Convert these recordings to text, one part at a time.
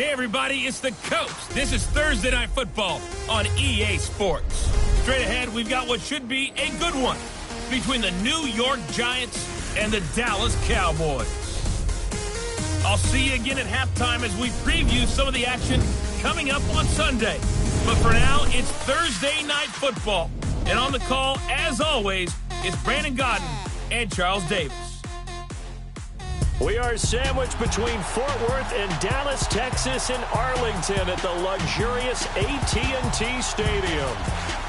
Hey, everybody, it's the Coach. This is Thursday Night Football on EA Sports. Straight ahead, we've got what should be a good one between the New York Giants and the Dallas Cowboys. I'll see you again at halftime as we preview some of the action coming up on Sunday. But for now, it's Thursday Night Football. And on the call, as always, is Brandon Godden and Charles Davis. We are sandwiched between Fort Worth and Dallas, Texas, and Arlington at the luxurious AT&T Stadium.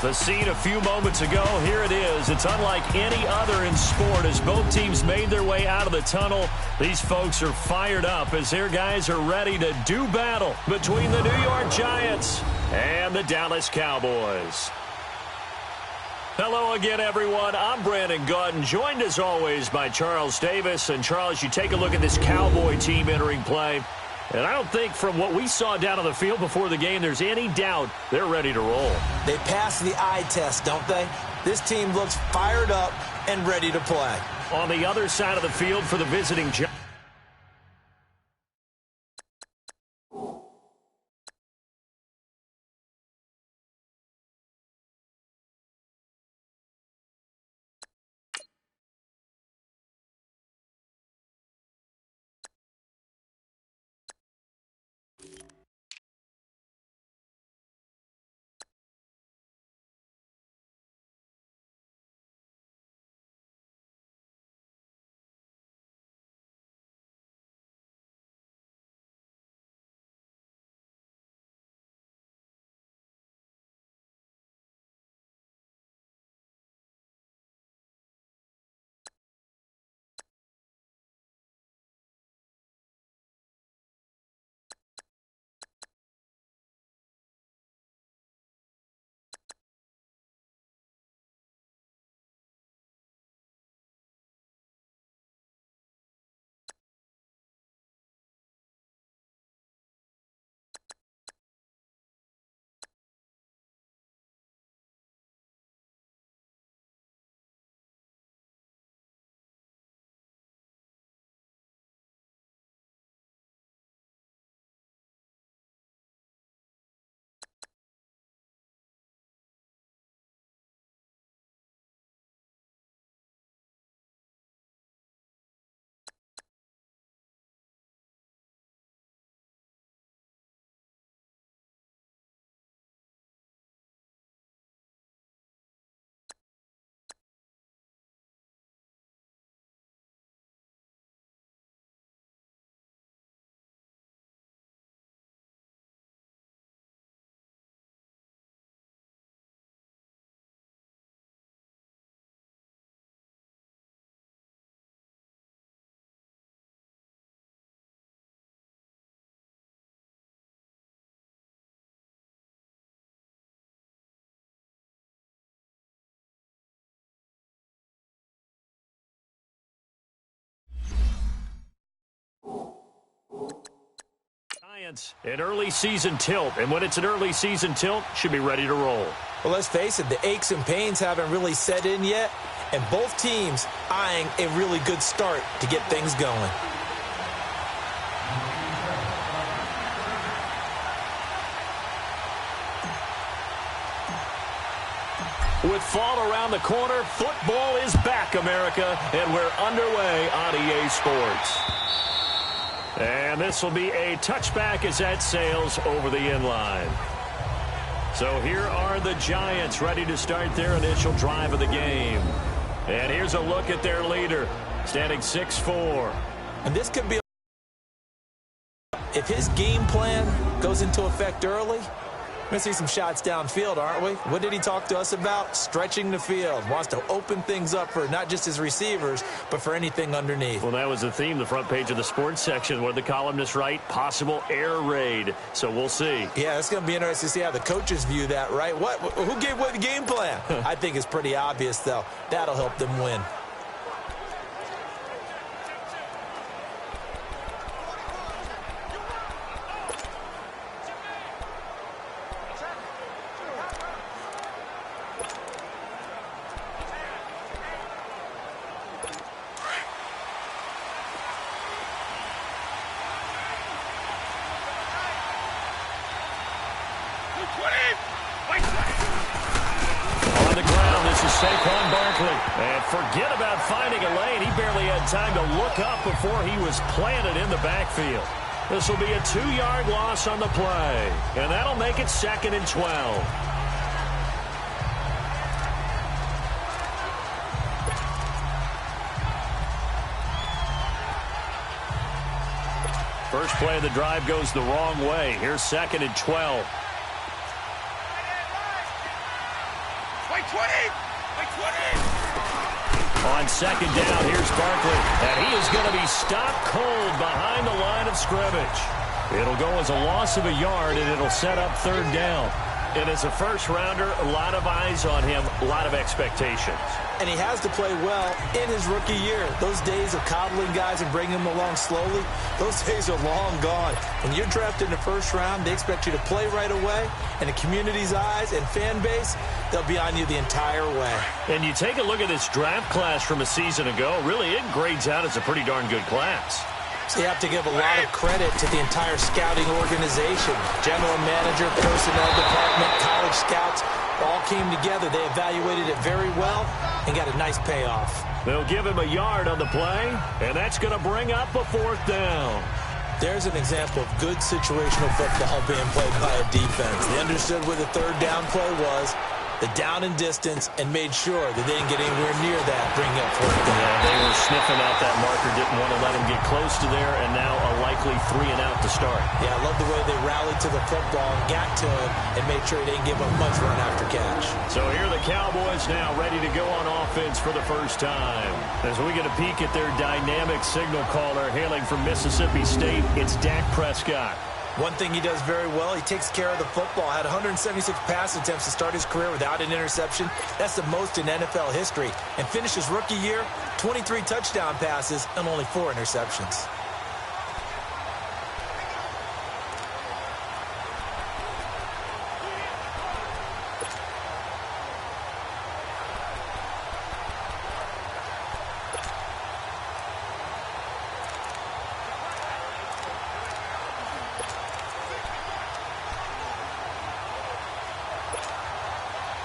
The scene a few moments ago, here it is. It's unlike any other in sport as both teams made their way out of the tunnel. These folks are fired up as their guys are ready to do battle between the New York Giants and the Dallas Cowboys. Hello again, everyone. I'm Brandon Godden, joined as always by Charles Davis. And Charles, you take a look at this Cowboy team entering play, and I don't think from what we saw down on the field before the game there's any doubt they're ready to roll. They pass the eye test, don't they? This team looks fired up and ready to play. On the other side of the field for the visiting Giants. An early season tilt, and when it's an early season tilt, should be ready to roll. Well, let's face it, the aches and pains haven't really set in yet, and both teams eyeing a really good start to get things going. With fall around the corner, football is back, America, and we're underway on EA Sports. And this will be a touchback as that sails over the inline. So here are the Giants ready to start their initial drive of the game. And here's a look at their leader, standing 6'4". And this could be, if his game plan goes into effect early, we're going to see some shots downfield, aren't we? What did he talk to us about? Stretching the field. Wants to open things up for not just his receivers, but for anything underneath. Well, that was the theme, the front page of the sports section, where the columnists write, possible air raid. So we'll see. Yeah, it's going to be interesting to see how the coaches view that, right? Who gave what the game plan? I think it's pretty obvious, though. That'll help them win. is Saquon Barkley. And forget about finding a lane. He barely had time to look up before he was planted in the backfield. This will be a 2-yard loss on the play. And that'll make it 2nd and 12. First play of the drive goes the wrong way. Here's 2nd and 12. On 2nd down, here's Barkley. And he is going to be stopped cold behind the line of scrimmage. It'll go as a loss of a yard, and it'll set up 3rd down. And as a first-rounder, a lot of eyes on him, a lot of expectations. And he has to play well in his rookie year. Those days of coddling guys and bringing them along slowly, those days are long gone. When you're drafted in the 1st round, they expect you to play right away. And the community's eyes and fan base, they'll be on you the entire way. And you take a look at this draft class from a season ago, really it grades out as a pretty darn good class. So you have to give a lot of credit to the entire scouting organization. General manager, personnel department, college scouts, all came together. They evaluated it very well and got a nice payoff. They'll give him a yard on the play, and that's going to bring up a 4th down. There's an example of good situational football being played by a defense. They understood where the 3rd down play was, the down and distance, and made sure that they didn't get anywhere near that, bringing up 4th down. Yeah, they were sniffing out that marker, didn't want to let him get close to there, and now a likely 3 and out to start. Yeah, I love the way they rallied to the football and got to him and made sure they didn't give up much run after catch. So here are the Cowboys now ready to go on offense for the first time. As we get a peek at their dynamic signal caller hailing from Mississippi State, it's Dak Prescott. One thing he does very well, he takes care of the football. Had 176 pass attempts to start his career without an interception. That's the most in NFL history. And finished his rookie year, 23 touchdown passes and only 4 interceptions.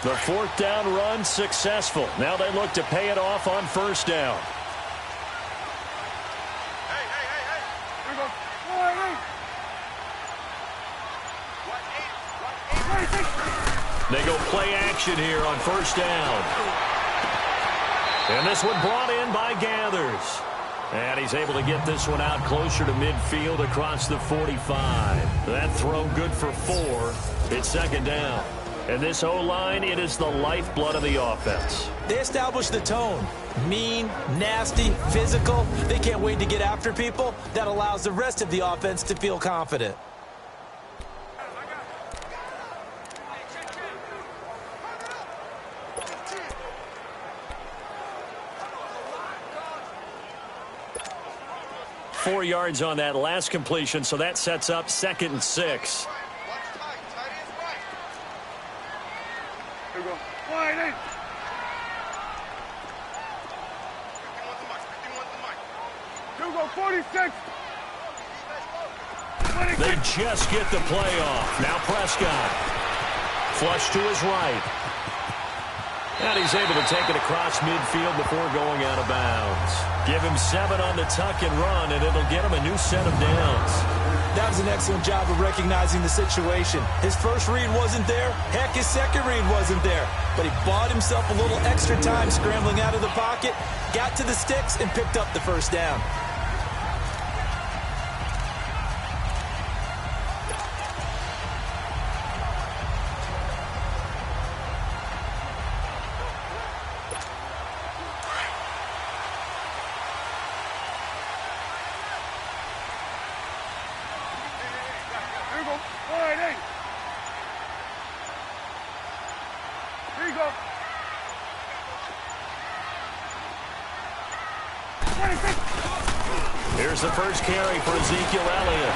The 4th down run successful. Now they look to pay it off on 1st down. They go play action here on 1st down. And this one brought in by Gathers. And he's able to get this one out closer to midfield across the 45. That throw good for 4. It's 2nd down. And this O-line, it is the lifeblood of the offense. They establish the tone. Mean, nasty, physical. They can't wait to get after people. That allows the rest of the offense to feel confident. Four yards on that last completion, so that sets up 2nd and 6. They just get the play off. Now Prescott. Flush to his right. And he's able to take it across midfield before going out of bounds. Give him 7 on the tuck and run, and it'll get him a new set of downs. That was an excellent job of recognizing the situation. His first read wasn't there. Heck, his second read wasn't there. But he bought himself a little extra time scrambling out of the pocket, got to the sticks, and picked up the 1st down. Here's the first carry for Ezekiel Elliott.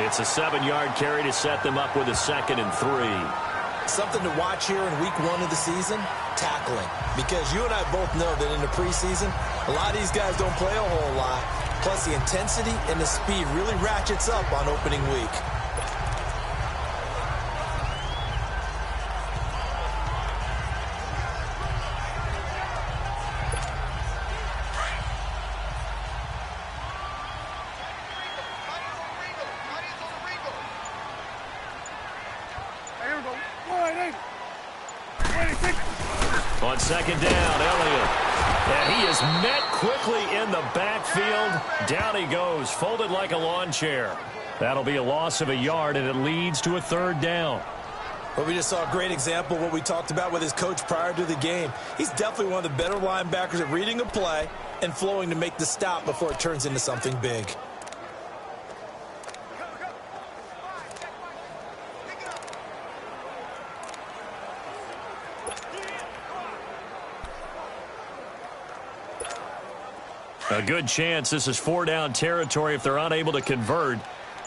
It's a 7-yard carry to set them up with a 2nd and 3. Something to watch here in week 1 of the season, tackling. Because you and I both know that in the preseason, a lot of these guys don't play a whole lot. Plus, the intensity and the speed really ratchets up on opening week. On second down, Elliott. And he is met quickly in the backfield. Down he goes, folded like a lawn chair. That'll be a loss of a yard, and it leads to a third down. Well, we just saw a great example of what we talked about with his coach prior to the game. He's definitely one of the better linebackers at reading a play and flowing to make the stop before it turns into something big. A good chance this is four-down territory if they're unable to convert.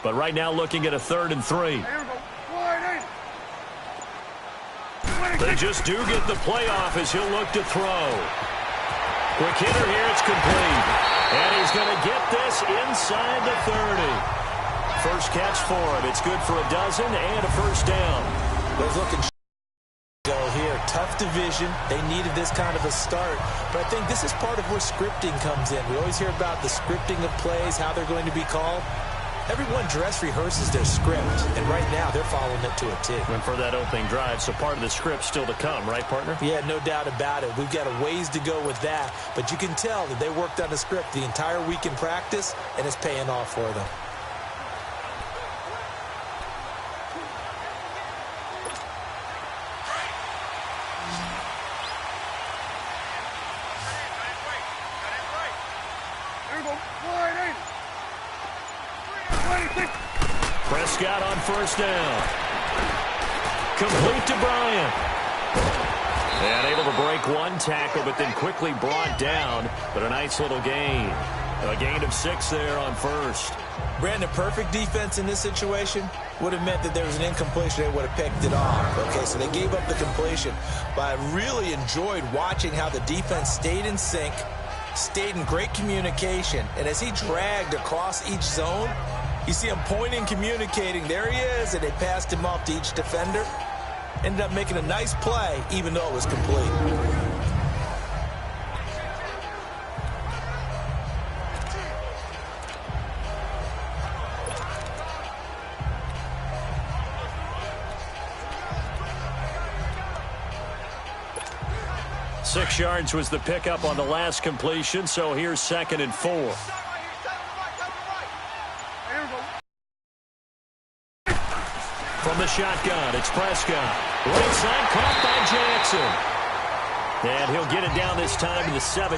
But right now looking at a 3rd and 3. They just do get the playoff as he'll look to throw. Quick hitter here, it's complete. And he's going to get this inside the 30. First catch for him. It's good for a dozen and a first down. Those looking go here. Tough division. They needed this kind of a start. But I think this is part of where scripting comes in. We always hear about the scripting of plays, how they're going to be called. Everyone dress rehearses their script, and right now they're following it to a T. And for that opening drive, so part of the script still to come, right, partner? Yeah, no doubt about it. We've got a ways to go with that, but you can tell that they worked on the script the entire week in practice, and it's paying off for them. Prescott on first down. Complete to Bryant. And able to break one tackle, but then quickly brought down. But a nice little gain. A gain of 6 there on first. Brandon, perfect defense in this situation would have meant that there was an incompletion. They would have picked it off. Okay, so they gave up the completion. But I really enjoyed watching how the defense stayed in sync, stayed in great communication. And as he dragged across each zone, you see him pointing, communicating. There he is, and they passed him off to each defender. Ended up making a nice play, even though it was complete. Six yards was the pickup on the last completion, so here's 2nd and 4. From the shotgun, it's Prescott. Right side caught by Jackson. And he'll get it down this time to the 17.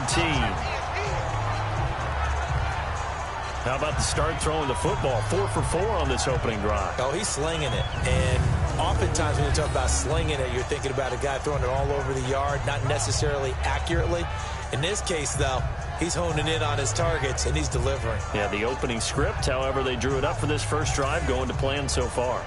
How about the start throwing the football? 4 for 4 on this opening drive. Oh, he's slinging it. And oftentimes when you talk about slinging it, you're thinking about a guy throwing it all over the yard, not necessarily accurately. In this case, though, he's honing in on his targets, and he's delivering. Yeah, the opening script, however, they drew it up for this first drive, going to plan so far.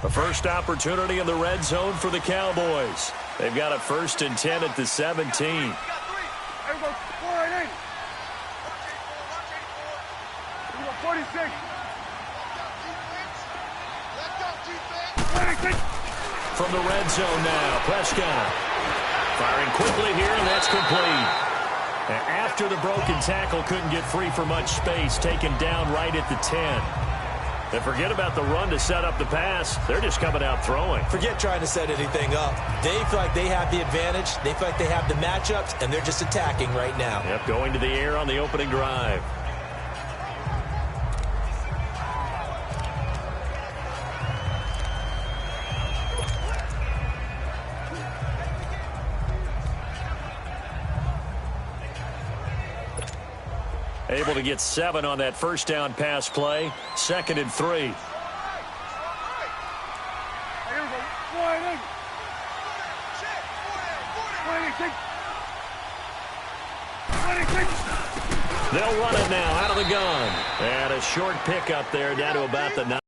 A first opportunity in the red zone for the Cowboys. They've got a 1st and 10 at the 17. From the red zone now, Prescott. Firing quickly here, and that's complete. After the broken tackle, couldn't get free for much space, taken down right at the 10. And forget about the run to set up the pass. They're just coming out throwing. Forget trying to set anything up. They feel like they have the advantage. They feel like they have the matchups, and they're just attacking right now. Yep, going to the air on the opening drive. Able to get 7 on that first down pass play. 2nd and 3. They'll run it now out of the gun. And a short pickup there down to about the 9.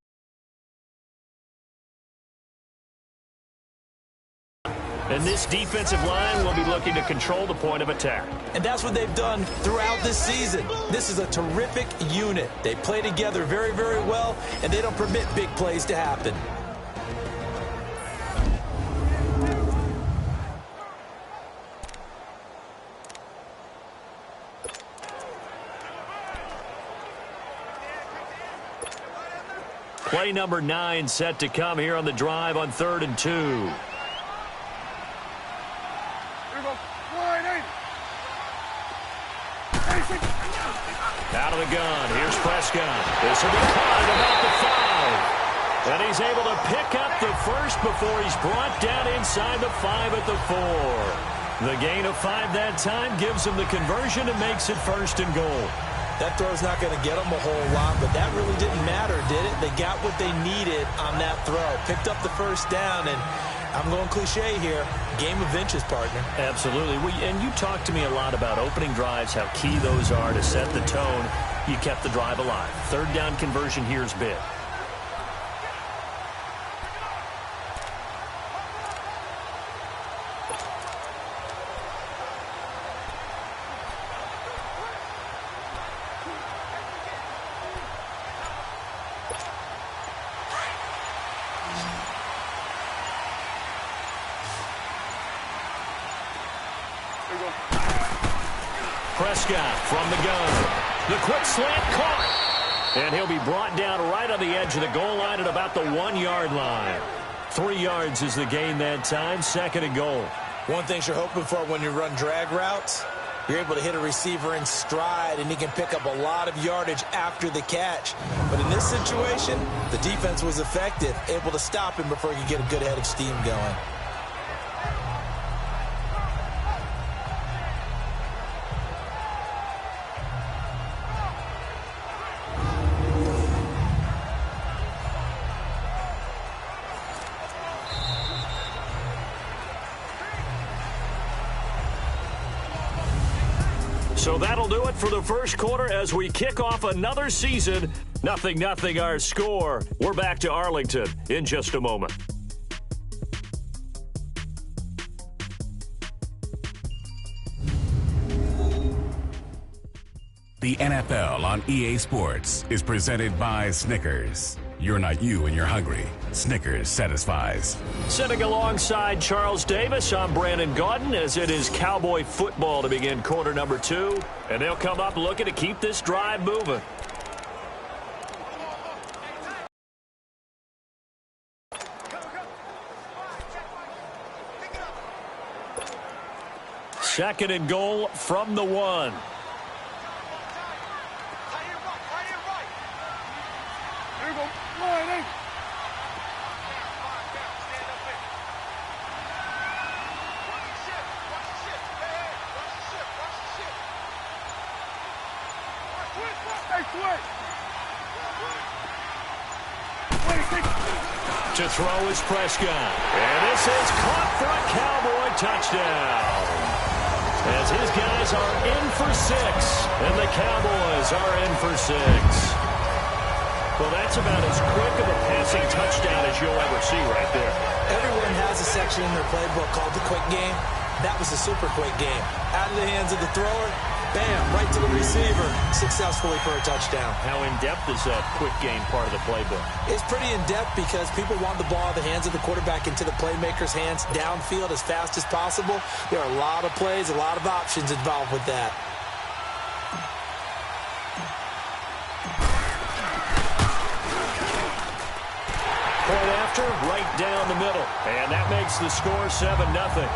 And this defensive line will be looking to control the point of attack. And that's what they've done throughout this season. This is a terrific unit. They play together very, very well, and they don't permit big plays to happen. Play number 9 set to come here on the drive on 3rd and 2. Out of the gun. Here's Prescott. This will be caught at about the 5. And he's able to pick up the first before he's brought down inside the 5 at the 4. The gain of 5 that time gives him the conversion and makes it 1st and goal. That throw's not going to get them a whole lot, but that really didn't matter, did it? They got what they needed on that throw. Picked up the 1st down, and I'm going cliche here. Game of inches, partner. Absolutely. And you talked to me a lot about opening drives, how key those are to set the tone. You kept the drive alive. 3rd down conversion here is big. Prescott from the gun. The quick slant caught. And he'll be brought down right on the edge of the goal line at about the 1-yard line. 3 yards is the gain that time, 2nd and goal. One thing you're hoping for when you run drag routes, you're able to hit a receiver in stride, and he can pick up a lot of yardage after the catch. But in this situation, the defense was effective, able to stop him before he could get a good head of steam going. So that'll do it for the 1st quarter as we kick off another season. 0-0 our score. We're back to Arlington in just a moment. The NFL on EA Sports is presented by Snickers. You're not you and you're hungry. Snickers satisfies. Sitting alongside Charles Davis, I'm Brandon Gaudin as it is Cowboy football to begin quarter number 2. And they'll come up looking to keep this drive moving. Second and goal from the 1. To throw is Prescott. And this is caught for a Cowboy touchdown. As his guys are in for 6, and the Cowboys are in for 6. Well, that's about as quick of a passing touchdown as you'll ever see right there. Everyone has a section in their playbook called the quick game. That was a super quick game. Out of the hands of the thrower, bam, right to the receiver, successfully for a touchdown. How in-depth is that quick game part of the playbook? It's pretty in-depth because people want the ball out of the hands of the quarterback into the playmaker's hands downfield as fast as possible. There are a lot of plays, a lot of options involved with that. Point after, right down the middle. And that makes the score 7-0.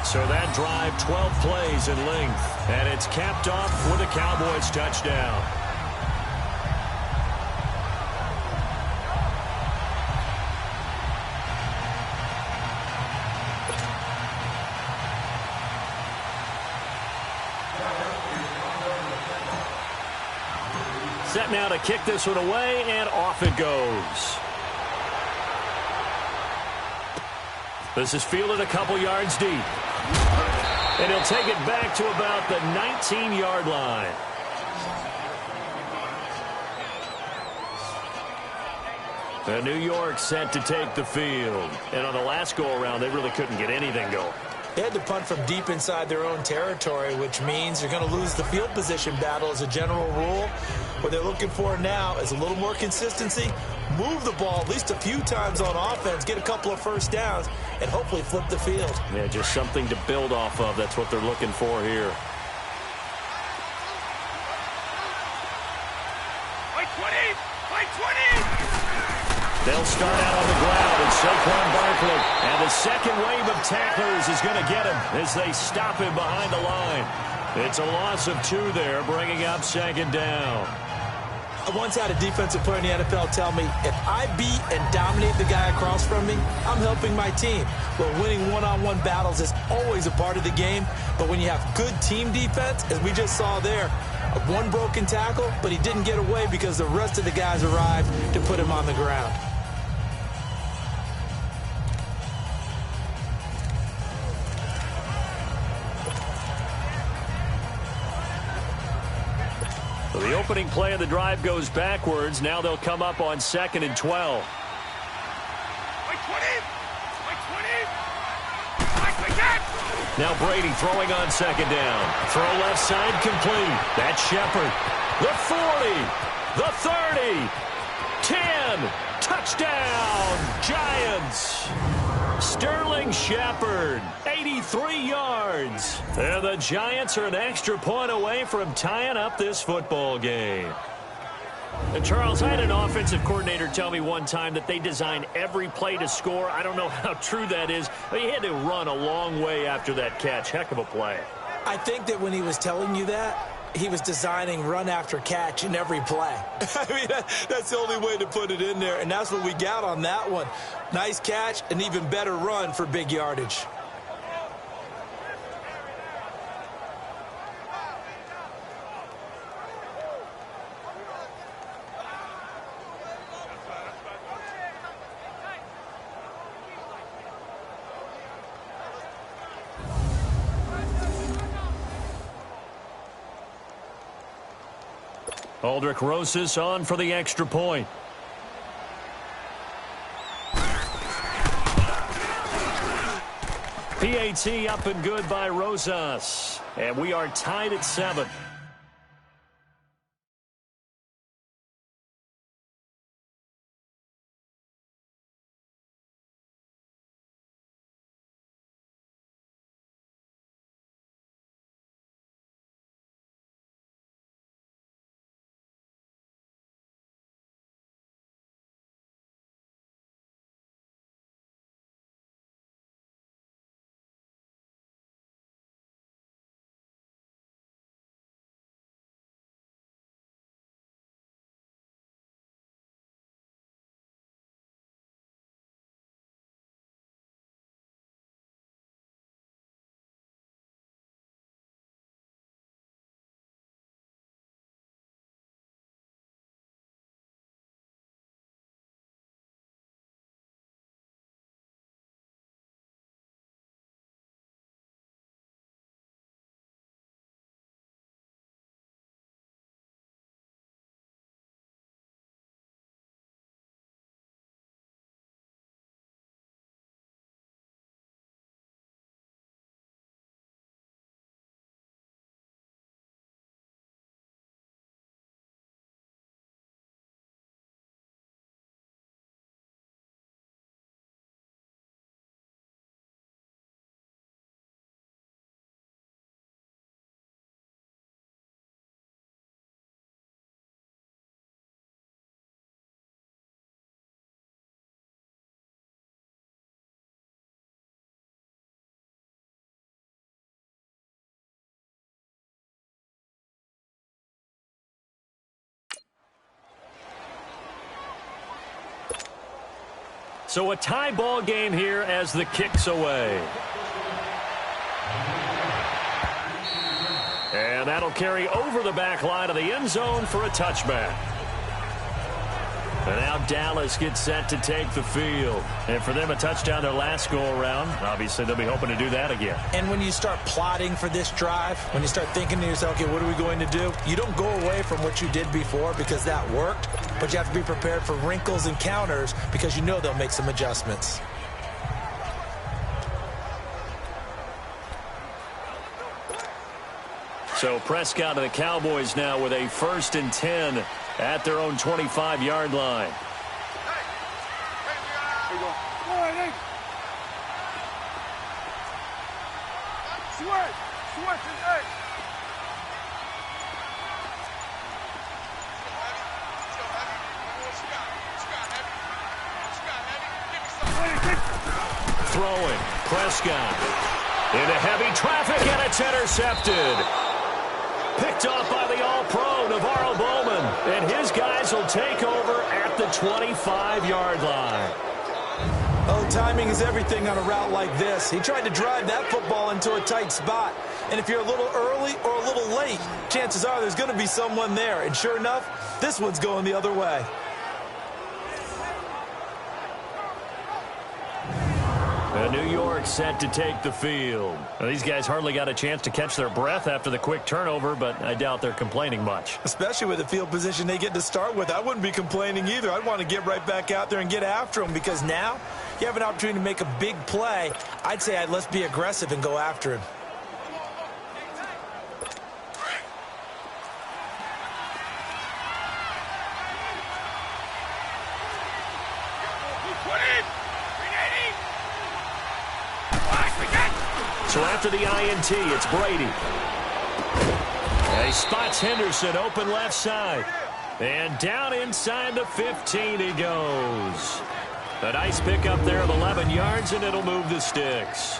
So that drive, 12 plays in length. And it's capped off with a Cowboys touchdown. Set now to kick this one away, and off it goes. This is fielded a couple yards deep. And he'll take it back to about the 19-yard line. And New York set to take the field. And on the last go-around, they really couldn't get anything going. They had to punt from deep inside their own territory, which means you're going to lose the field position battle as a general rule. What they're looking for now is a little more consistency, move the ball at least a few times on offense, get a couple of first downs, and hopefully flip the field. Yeah, just something to build off of. That's what they're looking for here. They'll start out on the ground, and Saquon Barkley. And the second wave of tacklers is going to get him as they stop him behind the line. It's a loss of 2 there, bringing up second down. I once had a defensive player in the NFL tell me, if I beat and dominate the guy across from me, I'm helping my team. Well, winning one-on-one battles is always a part of the game, but when you have good team defense, as we just saw there, one broken tackle, but he didn't get away because the rest of the guys arrived to put him on the ground. So the opening play of the drive goes backwards. Now they'll come up on 2nd and 12. Now Brady throwing on 2nd down. Throw left side complete. That's Shepard. The 40. The 30. 10. Touchdown, Giants. Sterling Shepard, 83 yards. And the Giants are an extra point away from tying up this football game. And Charles, I had an offensive coordinator tell me one time that they design every play to score. I don't know how true that is, but he had to run a long way after that catch. Heck of a play. I think that when he was telling you that, he was designing run after catch in every play. I mean, that's the only way to put it in there, and that's what we got on that one. Nice catch, an even better run for big yardage. Aldrich Rosas on for the extra point. PAT up and good by Rosas. And we are tied at 7. So a tie ball game here as the kick's away. And that'll carry over the back line of the end zone for a touchback. And now Dallas gets set to take the field. And for them, a touchdown their last go-around. Obviously, they'll be hoping to do that again. And when you start plotting for this drive, when you start thinking to yourself, okay, what are we going to do? You don't go away from what you did before because that worked, but you have to be prepared for wrinkles and counters because you know they'll make some adjustments. So Prescott and the Cowboys now with a 1st and 10 at their own 25-yard line. Throwing, Prescott into heavy traffic, and it's intercepted. Picked off by the All-Pro, Navarro Bowman. And his guys will take over at the 25-yard line. Oh, timing is everything on a route like this. He tried to drive that football into a tight spot. And if you're a little early or a little late, chances are there's going to be someone there. And sure enough, this one's going the other way. New York set to take the field. Well, these guys hardly got a chance to catch their breath after the quick turnover, but I doubt they're complaining much. Especially with the field position they get to start with. I wouldn't be complaining either. I'd want to get right back out there and get after them because now you have an opportunity to make a big play. I'd say let's be aggressive and go after him. So after the INT, it's Brady. He spots Henderson open left side. And down inside the 15 he goes. A nice pickup there of 11 yards, and it'll move the sticks.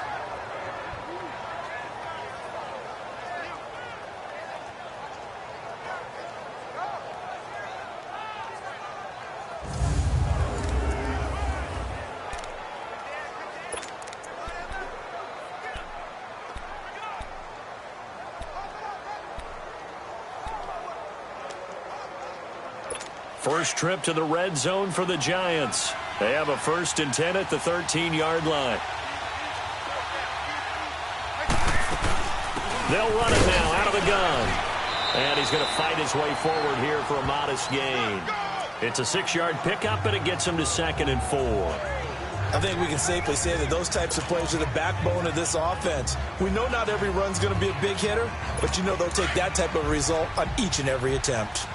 First trip to the red zone for the Giants. They have a 1st and 10 at the 13-yard line. They'll run it now out of the gun. And he's going to fight his way forward here for a modest gain. It's a 6-yard pickup, and it gets him to 2nd and 4. I think we can safely say that those types of plays are the backbone of this offense. We know not every run's going to be a big hitter, but you know they'll take that type of result on each and every attempt.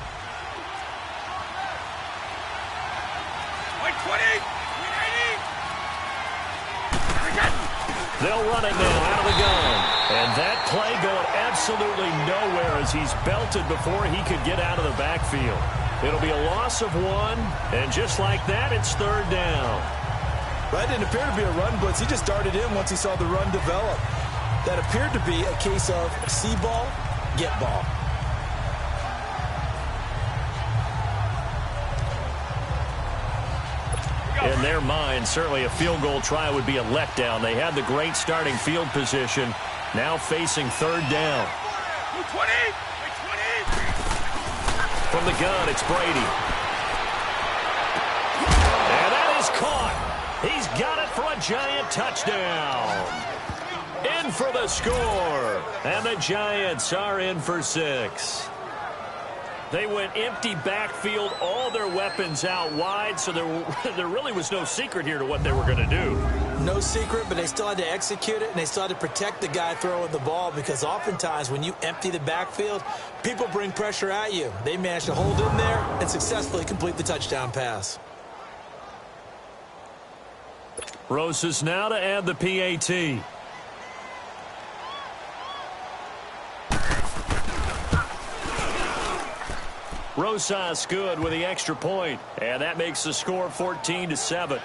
They'll run it now out of the gun. And that play going absolutely nowhere as he's belted before he could get out of the backfield. It'll be a loss of 1, and just like that, it's 3rd down. That didn't appear to be a run blitz. He just darted in once he saw the run develop. That appeared to be a case of see ball, get ball. In their mind, certainly a field goal try would be a letdown. They had the great starting field position, now facing 3rd down. From the gun, it's Brady. And that is caught. He's got it for a Giant touchdown. In for the score. And the Giants are in for 6. They went empty backfield, all their weapons out wide, so there really was no secret here to what they were going to do. No secret, but they still had to execute it, and they still had to protect the guy throwing the ball because oftentimes when you empty the backfield, people bring pressure at you. They managed to hold in there and successfully complete the touchdown pass. Rosas now to add the PAT. Rosas good with the extra point, and that makes the score 14-7.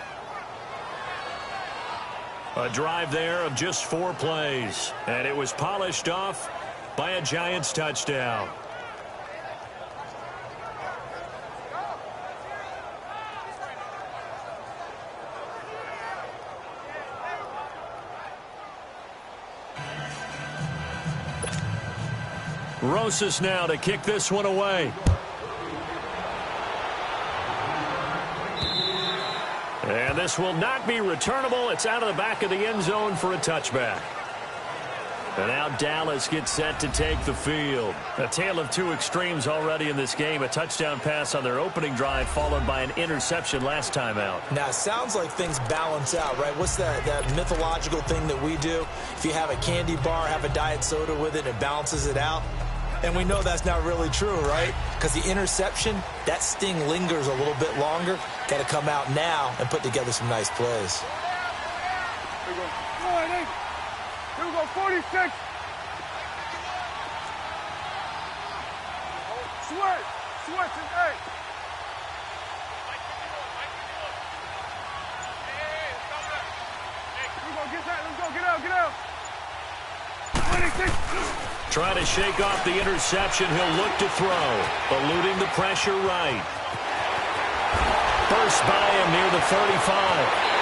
A drive there of just 4 plays, and it was polished off by a Giants touchdown. Rosas now to kick this one away. And this will not be returnable. It's out of the back of the end zone for a touchback. And now Dallas gets set to take the field. A tale of two extremes already in this game. A touchdown pass on their opening drive followed by an interception last time out. Now, it sounds like things balance out, right? What's that mythological thing that we do? If you have a candy bar, have a diet soda with it, it balances it out. And we know that's not really true, right? Because the interception, that sting lingers a little bit longer. Got to come out now and put together some nice plays. Here we go. Here we go, 46. Sweat, and hey. Here we go, get that, let's go, get out. 26. Trying to shake off the interception. He'll look to throw. Eluding the pressure right. First by him near the 35.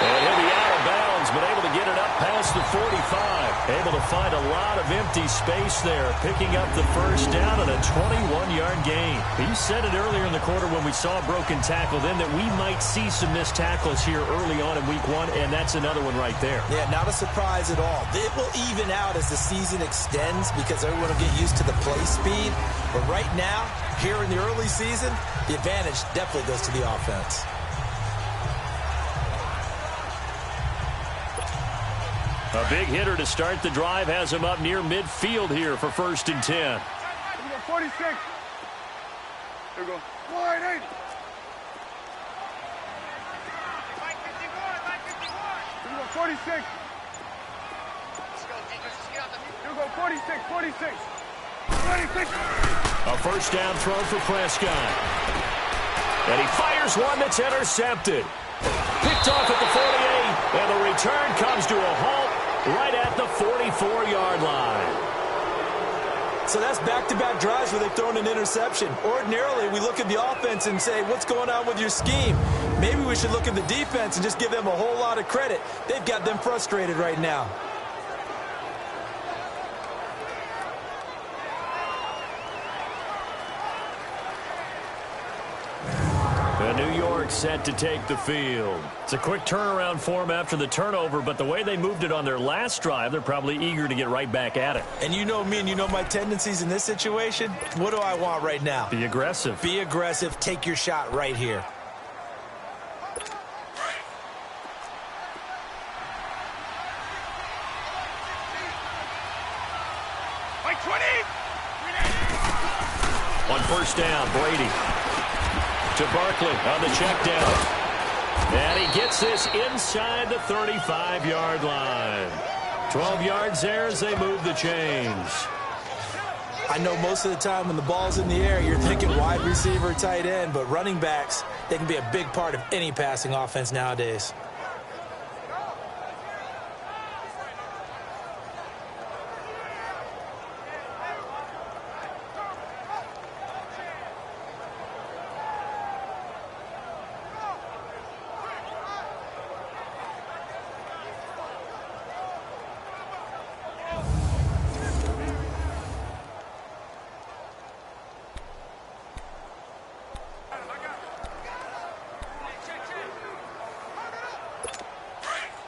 And he'll be out of bounds, but able to get it up past the 45. Able to find a lot of empty space there, picking up the first down and a 21-yard gain. He said it earlier in the quarter when we saw a broken tackle then that we might see some missed tackles here early on in week 1, and that's another one right there. Yeah, not a surprise at all. It will even out as the season extends because everyone will get used to the play speed. But right now, here in the early season, the advantage definitely goes to the offense. A big hitter to start the drive has him up near midfield here for 1st and 10. Here we go, 46. Here we go. Wide 80. Here we go, 46. Here we go, 46. 26. A first down throw for Prescott. And he fires one that's intercepted. Picked off at the 48, and the return comes to a halt right at the 44-yard line. So that's back-to-back drives where they've thrown an interception. Ordinarily, we look at the offense and say, what's going on with your scheme? Maybe we should look at the defense and just give them a whole lot of credit. They've got them frustrated right now. New York set to take the field. It's a quick turnaround for them after the turnover, but the way they moved it on their last drive, they're probably eager to get right back at it. And you know me and you know my tendencies in this situation. What do I want right now? Be aggressive. Be aggressive. Take your shot right here. Like 20. On first down, Brady. To Barkley on the check down. And he gets this inside the 35-yard line. 12 yards there as they move the chains. I know most of the time when the ball's in the air, you're thinking wide receiver, tight end, but running backs, they can be a big part of any passing offense nowadays.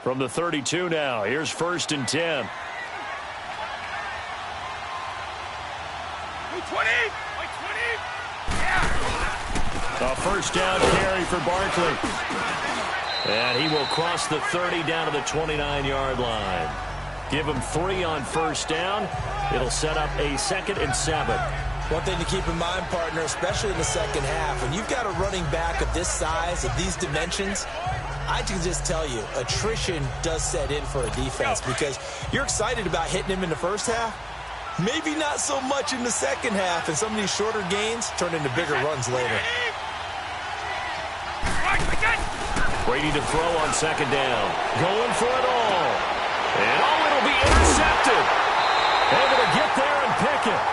From the 32 now, here's 1st and 10. 20. A first down carry for Barkley. And he will cross the 30 down to the 29-yard line. Give him 3 on first down. It'll set up a 2nd and 7. One thing to keep in mind, partner, especially in the second half, when you've got a running back of this size, of these dimensions, I can just tell you, attrition does set in for a defense because you're excited about hitting him in the first half. Maybe not so much in the second half, and some of these shorter gains turn into bigger runs later. Brady to throw on 2nd down. Going for it all. And it'll be intercepted. Able to get there and pick it.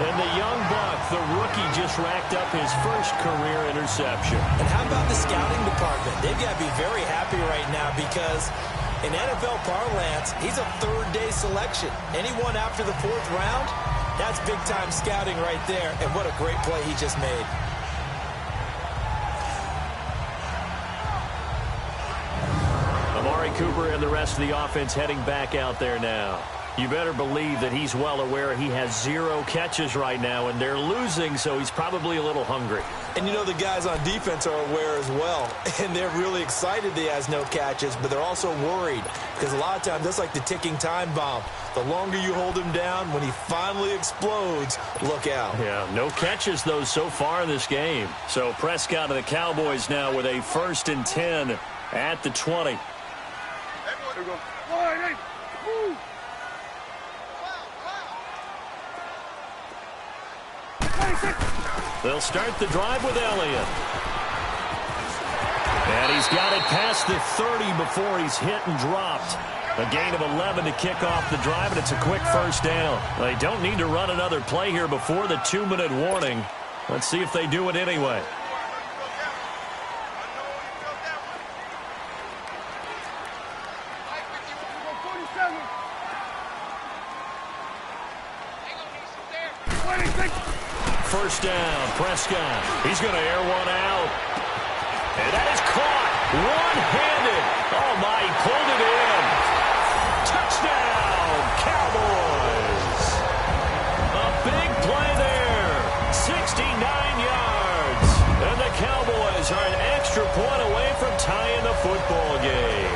And the young buck, the rookie, just racked up his first career interception. And how about the scouting department? They've got to be very happy right now because in NFL parlance, he's a third-day selection. Anyone after the 4th round, That's big-time scouting right there, and what a great play he just made. Amari Cooper and the rest of the offense heading back out there now. You better believe that he's well aware he has 0 catches right now, and they're losing, so he's probably a little hungry. And you know the guys on defense are aware as well, and they're really excited that he has no catches, but they're also worried because a lot of times that's like the ticking time bomb. The longer you hold him down, when he finally explodes, look out. Yeah, no catches, though, so far in this game. So Prescott and the Cowboys now with a 1st and 10 at the 20. There we go. Wide 8. Woo. They'll start the drive with Elliott. And he's got it past the 30 before he's hit and dropped. A gain of 11 to kick off the drive, and it's a quick 1st down. They don't need to run another play here before the 2-minute warning. Let's see if they do it anyway. First down, Prescott. He's going to air one out. And that is caught. One-handed. Oh, my, he pulled it in. Touchdown, Cowboys. A big play there. 69 yards. And the Cowboys are an extra point away from tying the football game.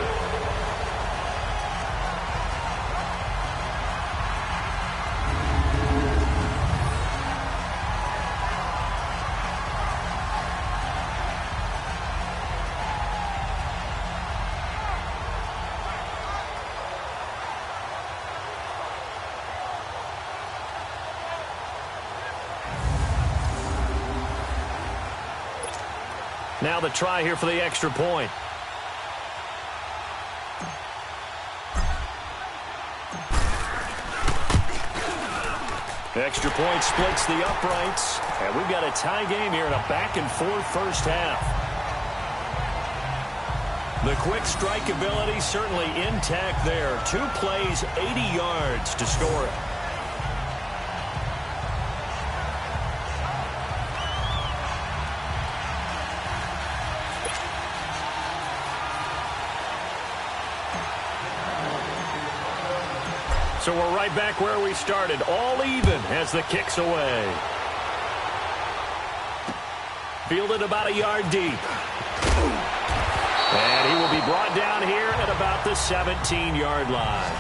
Now the try here for the extra point. Extra point splits the uprights. And we've got a tie game here in a back-and-forth first half. The quick strike ability certainly intact there. 2 plays, 80 yards to score it. So we're right back where we started, all even as the kick's away. Fielded about a yard deep. And he will be brought down here at about the 17-yard line.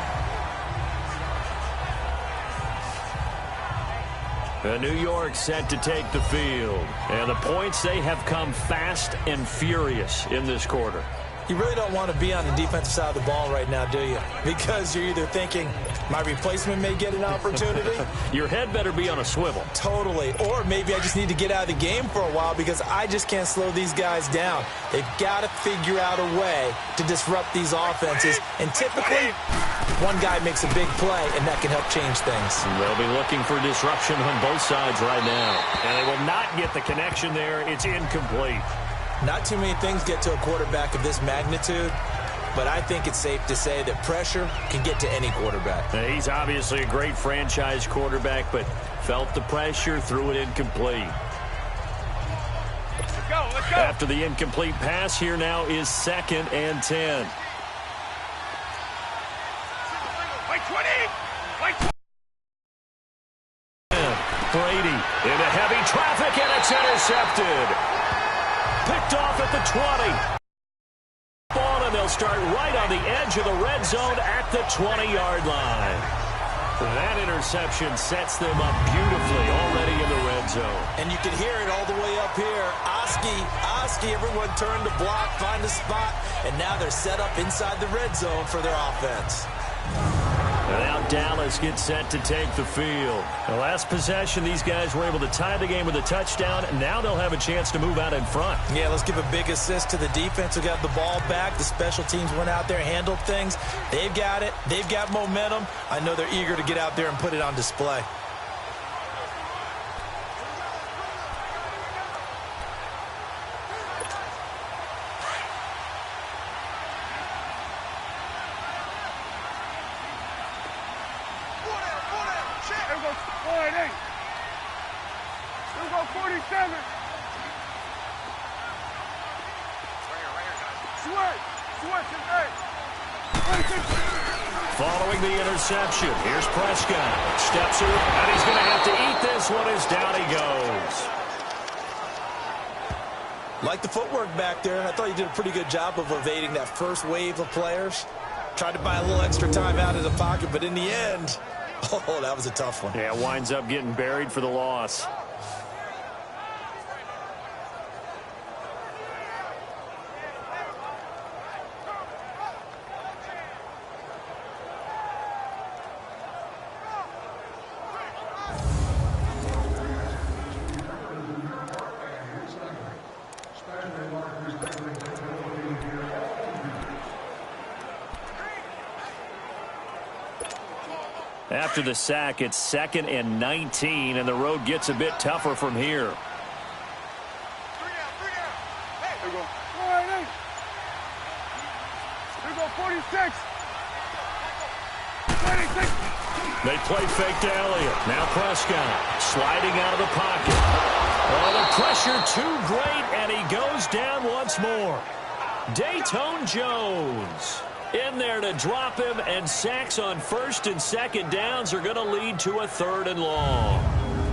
And New York set to take the field. And the points, they have come fast and furious in this quarter. You really don't want to be on the defensive side of the ball right now, do you? Because you're either thinking, my replacement may get an opportunity. Your head better be on a swivel. Totally. Or maybe I just need to get out of the game for a while because I just can't slow these guys down. They've got to figure out a way to disrupt these offenses. And typically, one guy makes a big play, and that can help change things. They'll be looking for disruption on both sides right now. And they will not get the connection there. It's incomplete. Not too many things get to a quarterback of this magnitude, but I think it's safe to say that pressure can get to any quarterback. Now, he's obviously a great franchise quarterback, but felt the pressure, threw it incomplete. Let's go, let's go. After the incomplete pass, here now is 2nd and 10. Wait, 20. Wait, 20. Brady into heavy traffic, and it's intercepted. Picked off at the 20. Ball, and they'll start right on the edge of the red zone at the 20-yard line. That interception sets them up beautifully already in the red zone. And you can hear it all the way up here. Oski, everyone turned to block, find a spot, and now they're set up inside the red zone for their offense. And now Dallas gets set to take the field. The last possession, these guys were able to tie the game with a touchdown, and now they'll have a chance to move out in front. Yeah, let's give a big assist to the defense who got the ball back. The special teams went out there, handled things. They've got it. They've got momentum. I know they're eager to get out there and put it on display. Wide 8. 47. Switch, hey. Following the interception, here's Prescott. Steps away, and he's going to have to eat this one as down he goes. Like the footwork back there, I thought he did a pretty good job of evading that first wave of players. Tried to buy a little extra time out of the pocket, but in the end, oh, that was a tough one. Yeah, winds up getting buried for the loss. After the sack, it's 2nd and 19, and the road gets a bit tougher from here. Here we go. 46. 26. They play fake to Elliott. Now Prescott sliding out of the pocket. Oh, the pressure too great, and he goes down once more. Dayton Jones in there to drop him, and sacks on 1st and 2nd downs are going to lead to a 3rd and long.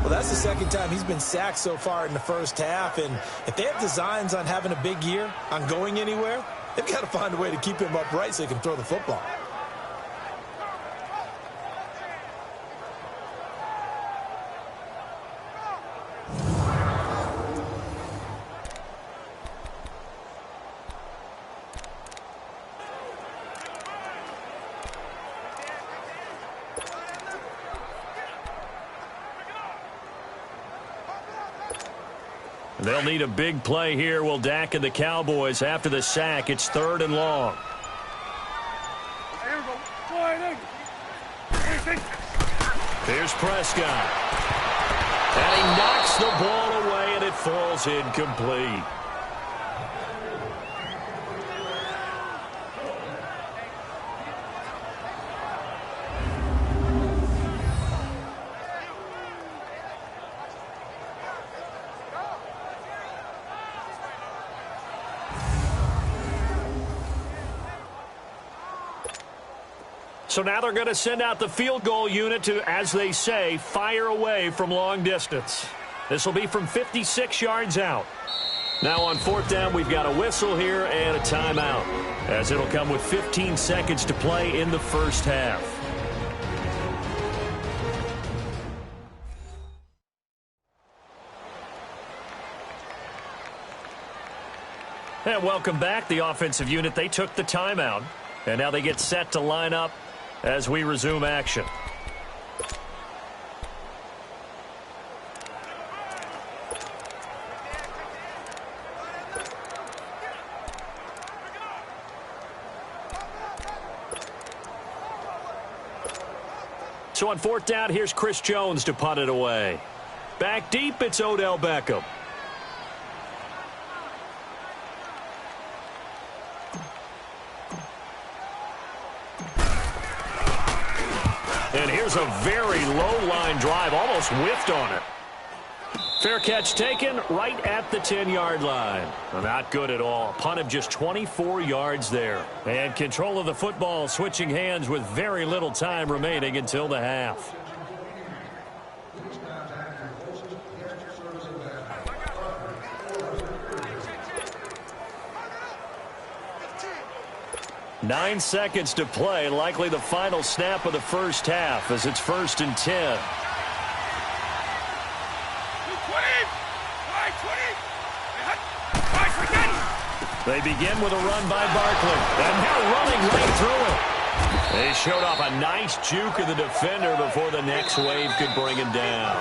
Well, that's the 2nd time he's been sacked so far in the first half, and if they have designs on having a big year, on going anywhere, they've got to find a way to keep him upright so he can throw the football. They'll need a big play here, will Dak and the Cowboys. After the sack, it's 3rd and long. Here we go. 26. Here's Prescott. And he knocks the ball away, and it falls incomplete. So now they're going to send out the field goal unit to, as they say, fire away from long distance. This will be from 56 yards out. Now on 4th down, we've got a whistle here and a timeout, as it'll come with 15 seconds to play in the first half. And welcome back. The offensive unit, they took the timeout, and now they get set to line up as we resume action. So on 4th down, here's Chris Jones to punt it away. Back deep, it's Odell Beckham. And here's a very low line drive, almost whiffed on it. Fair catch taken right at the 10-yard line. Not good at all. Punt of just 24 yards there. And control of the football switching hands with very little time remaining until the half. Nine seconds to play, likely the final snap of the first half as it's 1st and 10. They begin with a run by Barkley, and now running right through it. They showed off a nice juke of the defender before the next wave could bring him down.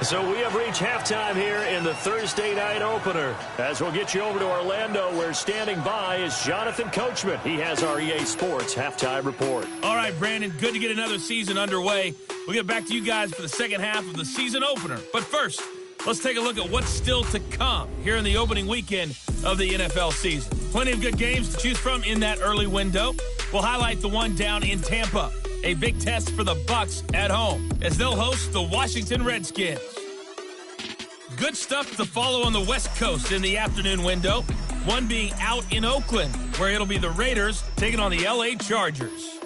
So we have reached halftime here in the Thursday night opener. As we'll get you over to Orlando, where standing by is Jonathan Coachman. He has our EA Sports halftime report. All right, Brandon, good to get another season underway. We'll get back to you guys for the second half of the season opener. But first, let's take a look at what's still to come here in the opening weekend of the NFL season. Plenty of good games to choose from in that early window. We'll highlight the one down in Tampa. A big test for the Bucs at home as they'll host the Washington Redskins. Good stuff to follow on the West Coast in the afternoon window. One being out in Oakland, where it'll be the Raiders taking on the LA Chargers.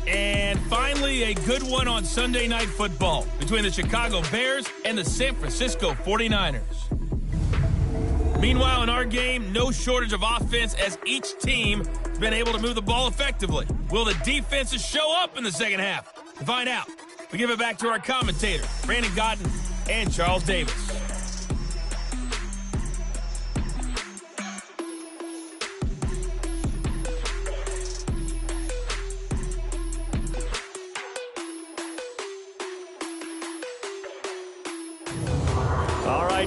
And finally, a good one on Sunday Night Football between the Chicago Bears and the San Francisco 49ers. Meanwhile, in our game, no shortage of offense as each team has been able to move the ball effectively. Will the defenses show up in the second half? To find out, we give it back to our commentators, Brandon Godden and Charles Davis.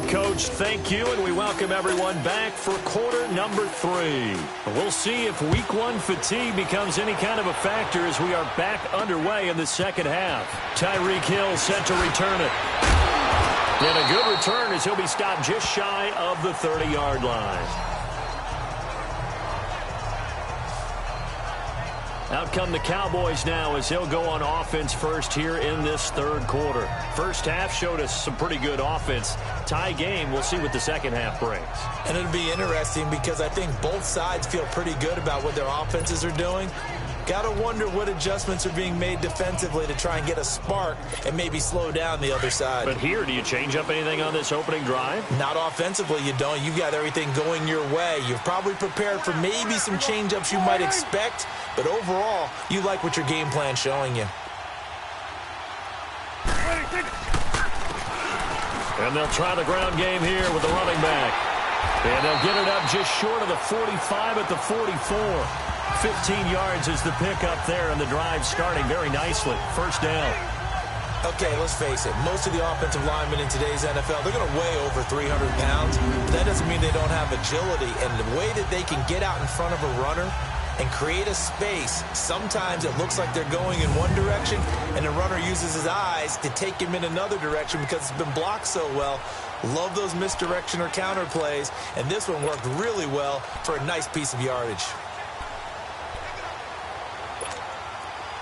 Coach, thank you, and we welcome everyone back for quarter number 3. We'll see if week 1 fatigue becomes any kind of a factor as we are back underway in the second half. Tyreek Hill set to return it. And a good return as he'll be stopped just shy of the 30-yard line. Out come the Cowboys now as they'll go on offense first here in this third quarter. First half showed us some pretty good offense. Tie game, we'll see what the second half brings. And it'll be interesting because I think both sides feel pretty good about what their offenses are doing. Got to wonder what adjustments are being made defensively to try and get a spark and maybe slow down the other side. But here, do you change up anything on this opening drive? Not offensively, you don't. You've got everything going your way. You've probably prepared for maybe some change-ups you might expect, but overall, you like what your game plan's showing you. And they'll try the ground game here with the running back. And they'll get it up just short of the 45 at the 44. 15 yards is the pickup there, and the drive starting very nicely. First down. Okay, let's face it. Most of the offensive linemen in today's NFL, they're going to weigh over 300 pounds. That doesn't mean they don't have agility. And the way that they can get out in front of a runner and create a space, sometimes it looks like they're going in one direction, and the runner uses his eyes to take him in another direction because it's been blocked so well. Love those misdirection or counter plays, and this one worked really well for a nice piece of yardage.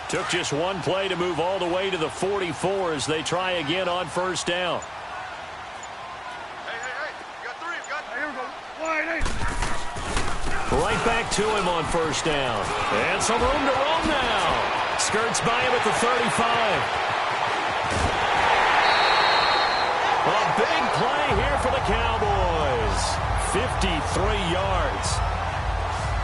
Took just one play to move all the way to the 44 as they try again on first down. Hey, you got 3. Here we go. Wide, Right back to him on first down. And some room to roam now. Skirts by him at the 35. A big play here for the Cowboys. 53 yards.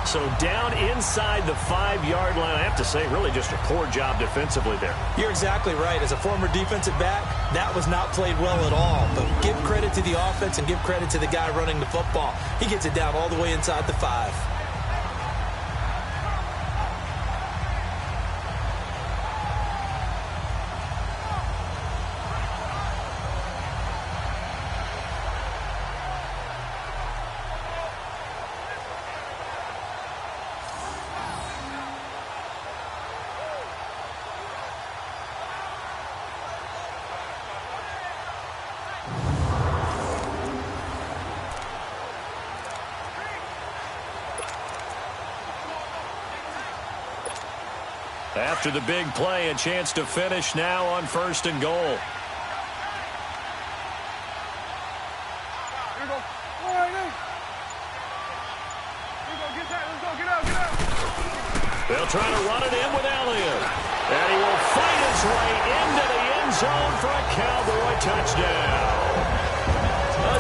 So down inside the 5-yard line. I have to say, really just a poor job defensively there. You're exactly right. As a former defensive back, that was not played well at all. But give credit to the offense and give credit to the guy running the football. He gets it down all the way inside the 5. After the big play, a chance to finish now on first and goal. Here we go. Wide Here we go. Get that. Let's go. Get out. They'll try to run it in with Elliott. And he will fight his way into the end zone for a Cowboy touchdown.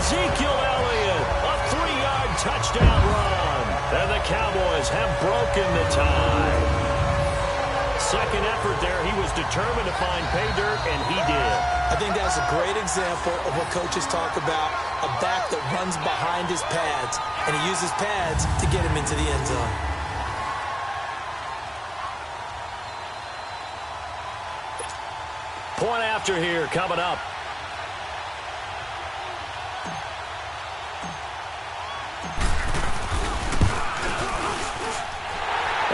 Ezekiel Elliott, a 3-yard touchdown run. And the Cowboys have broken the tie. Second effort there, he was determined to find pay dirt, and he did. I think that's a great example of what coaches talk about, a back that runs behind his pads, and he uses pads to get him into the end zone. Point after here coming up.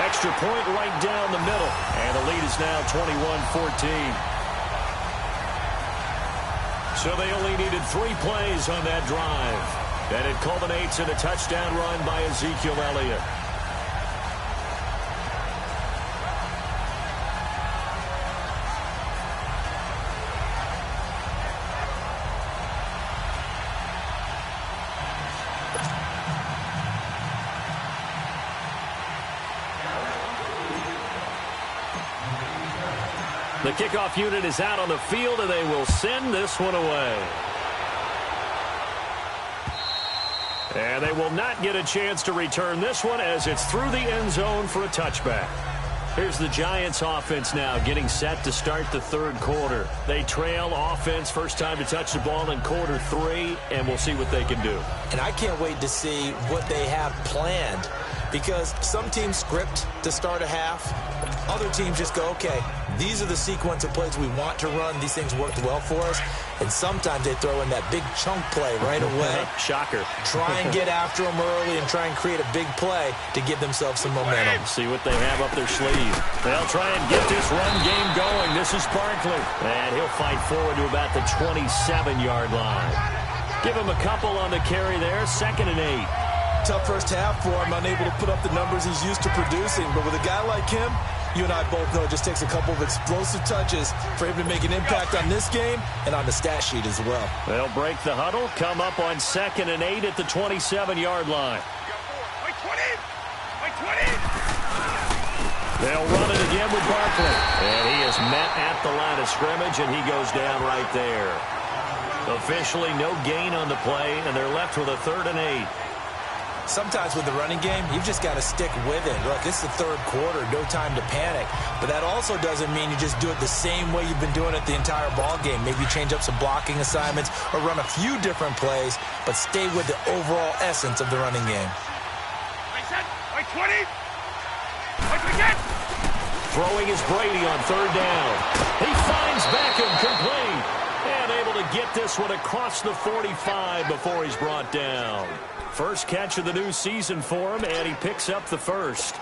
Extra point right down the middle. And the lead is now 21-14. So they only needed 3 plays on that drive. And it culminates in a touchdown run by Ezekiel Elliott. The kickoff unit is out on the field, and they will send this one away. And they will not get a chance to return this one as it's through the end zone for a touchback. Here's the Giants offense now getting set to start the third quarter. They trail offense, first time to touch the ball in quarter 3, and we'll see what they can do. And I can't wait to see what they have planned, because some teams script to start a half. Other teams just go, okay, these are the sequence of plays we want to run. These things worked well for us. And sometimes they throw in that big chunk play right away. Shocker. Try and get after them early and try and create a big play to give themselves some momentum. See what they have up their sleeve. They'll try and get this run game going. This is Barkley. And he'll fight forward to about the 27-yard line. Give him a couple on the carry there. 2nd and 8. Tough first half for him, unable to put up the numbers he's used to producing. But with a guy like him, you and I both know it just takes a couple of explosive touches for him to make an impact on this game and on the stat sheet as well. They'll break the huddle, come up on 2nd and 8 at the 27-yard line. They'll run it again with Barkley. And he is met at the line of scrimmage, and he goes down right there. Officially no gain on the play, and they're left with a 3rd and 8. Sometimes with the running game, you've just got to stick with it. Look, it's the third quarter, no time to panic. But that also doesn't mean you just do it the same way you've been doing it the entire ball game. Maybe change up some blocking assignments or run a few different plays, but stay with the overall essence of the running game. Throwing is Brady on 3rd down. He finds Beckham complete. And able to get this one across the 45 before he's brought down. First catch of the new season for him, and he picks up the first.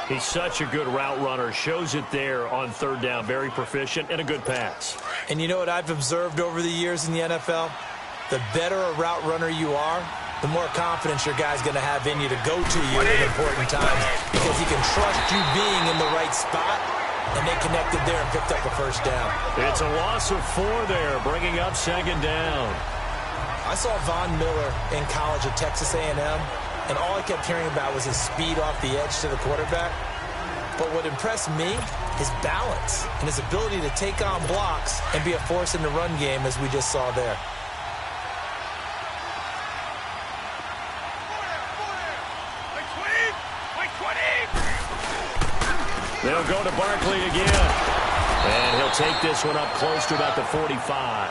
He's such a good route runner. Shows it there on 3rd down. Very proficient and a good pass. And you know what I've observed over the years in the NFL? The better a route runner you are, the more confidence your guy's going to have in you to go to you at important times, because he can trust you being in the right spot, and they connected there and picked up a first down. It's a loss of 4 there, bringing up 2nd down. I saw Von Miller in college at Texas A&M, and all I kept hearing about was his speed off the edge to the quarterback. But what impressed me, his balance and his ability to take on blocks and be a force in the run game, as we just saw there. They'll go to Barkley again. And he'll take this one up close to about the 45.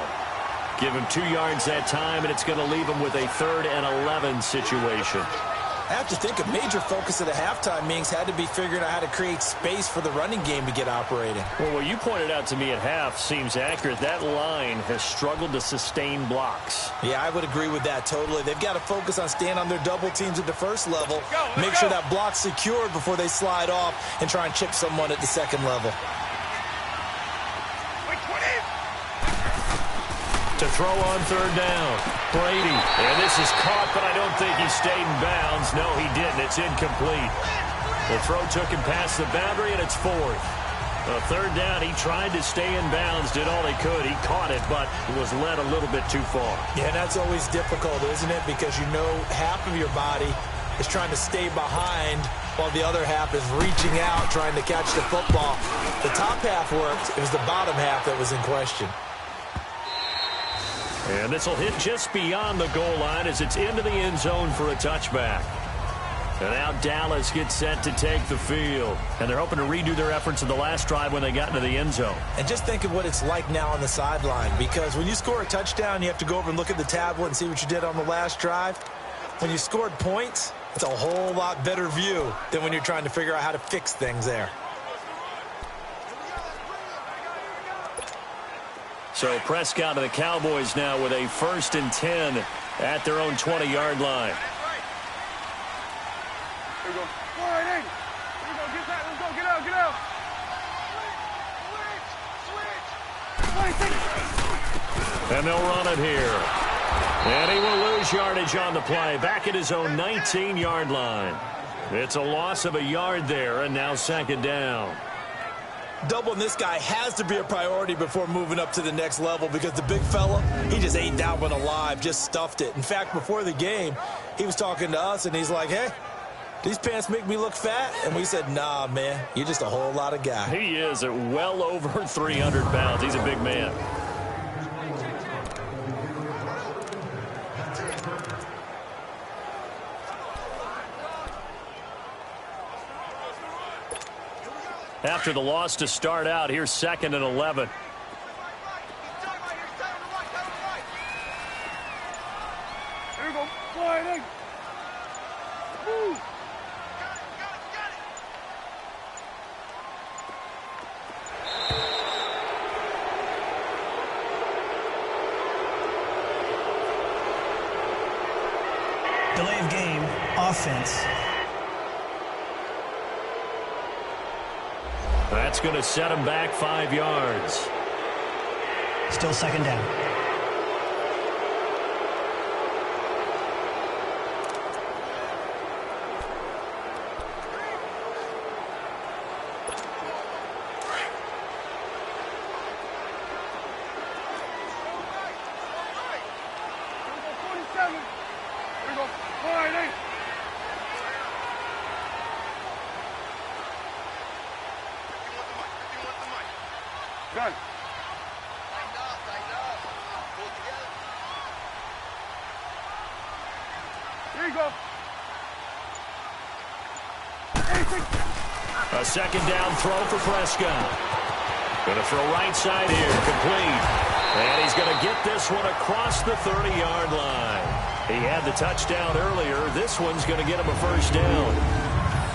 Give him 2 yards that time, and it's going to leave him with a 3rd and 11 situation. I have to think a major focus of the halftime meetings had to be figuring out how to create space for the running game to get operating. Well, what you pointed out to me at half seems accurate. That line has struggled to sustain blocks. Yeah, I would agree with that totally. They've got to focus on staying on their double teams at the first level, make sure that block's secured before they slide off and try and chip someone at the second level. To throw on 3rd down, Brady. And this is caught, but I don't think he stayed in bounds. No, he didn't. It's incomplete. The throw took him past the boundary, and it's 4th. 3rd down, he tried to stay in bounds, did all he could. He caught it, but was led a little bit too far. Yeah, and that's always difficult, isn't it? Because you know half of your body is trying to stay behind while the other half is reaching out, trying to catch the football. The top half worked. It was the bottom half that was in question. And this will hit just beyond the goal line as it's into the end zone for a touchback. And now Dallas gets set to take the field. And they're hoping to redo their efforts in the last drive when they got into the end zone. And just think of what it's like now on the sideline, because when you score a touchdown, you have to go over and look at the tablet and see what you did on the last drive. When you scored points, it's a whole lot better view than when you're trying to figure out how to fix things there. So Prescott and the Cowboys now with a 1st and 10 at their own 20-yard line. Here we go. 4-8. Here we go. Get that. Let's go. Get out. Get out. Switch. And they'll run it here. And he will lose yardage on the play. Back at his own 19-yard line. It's a loss of a yard there, and now 2nd down. Doubling this guy has to be a priority before moving up to the next level, because the big fella, he just ate that one alive, just stuffed it. In fact, before the game, he was talking to us, and he's like, hey, These pants make me look fat. And we said, nah, man, you're just a whole lot of guy. He is at well over 300 pounds. He's a big man. After the loss to start out, here's 2nd and 11. Here we go. Sliding. Woo. Delay of game, offense. That's going to set him back 5 yards. Still 2nd down. Done. Here you go. A 2nd down throw for Prescott. Going to throw right side here, complete. And he's going to get this one across the 30-yard line. He had the touchdown earlier. This one's going to get him a 1st down.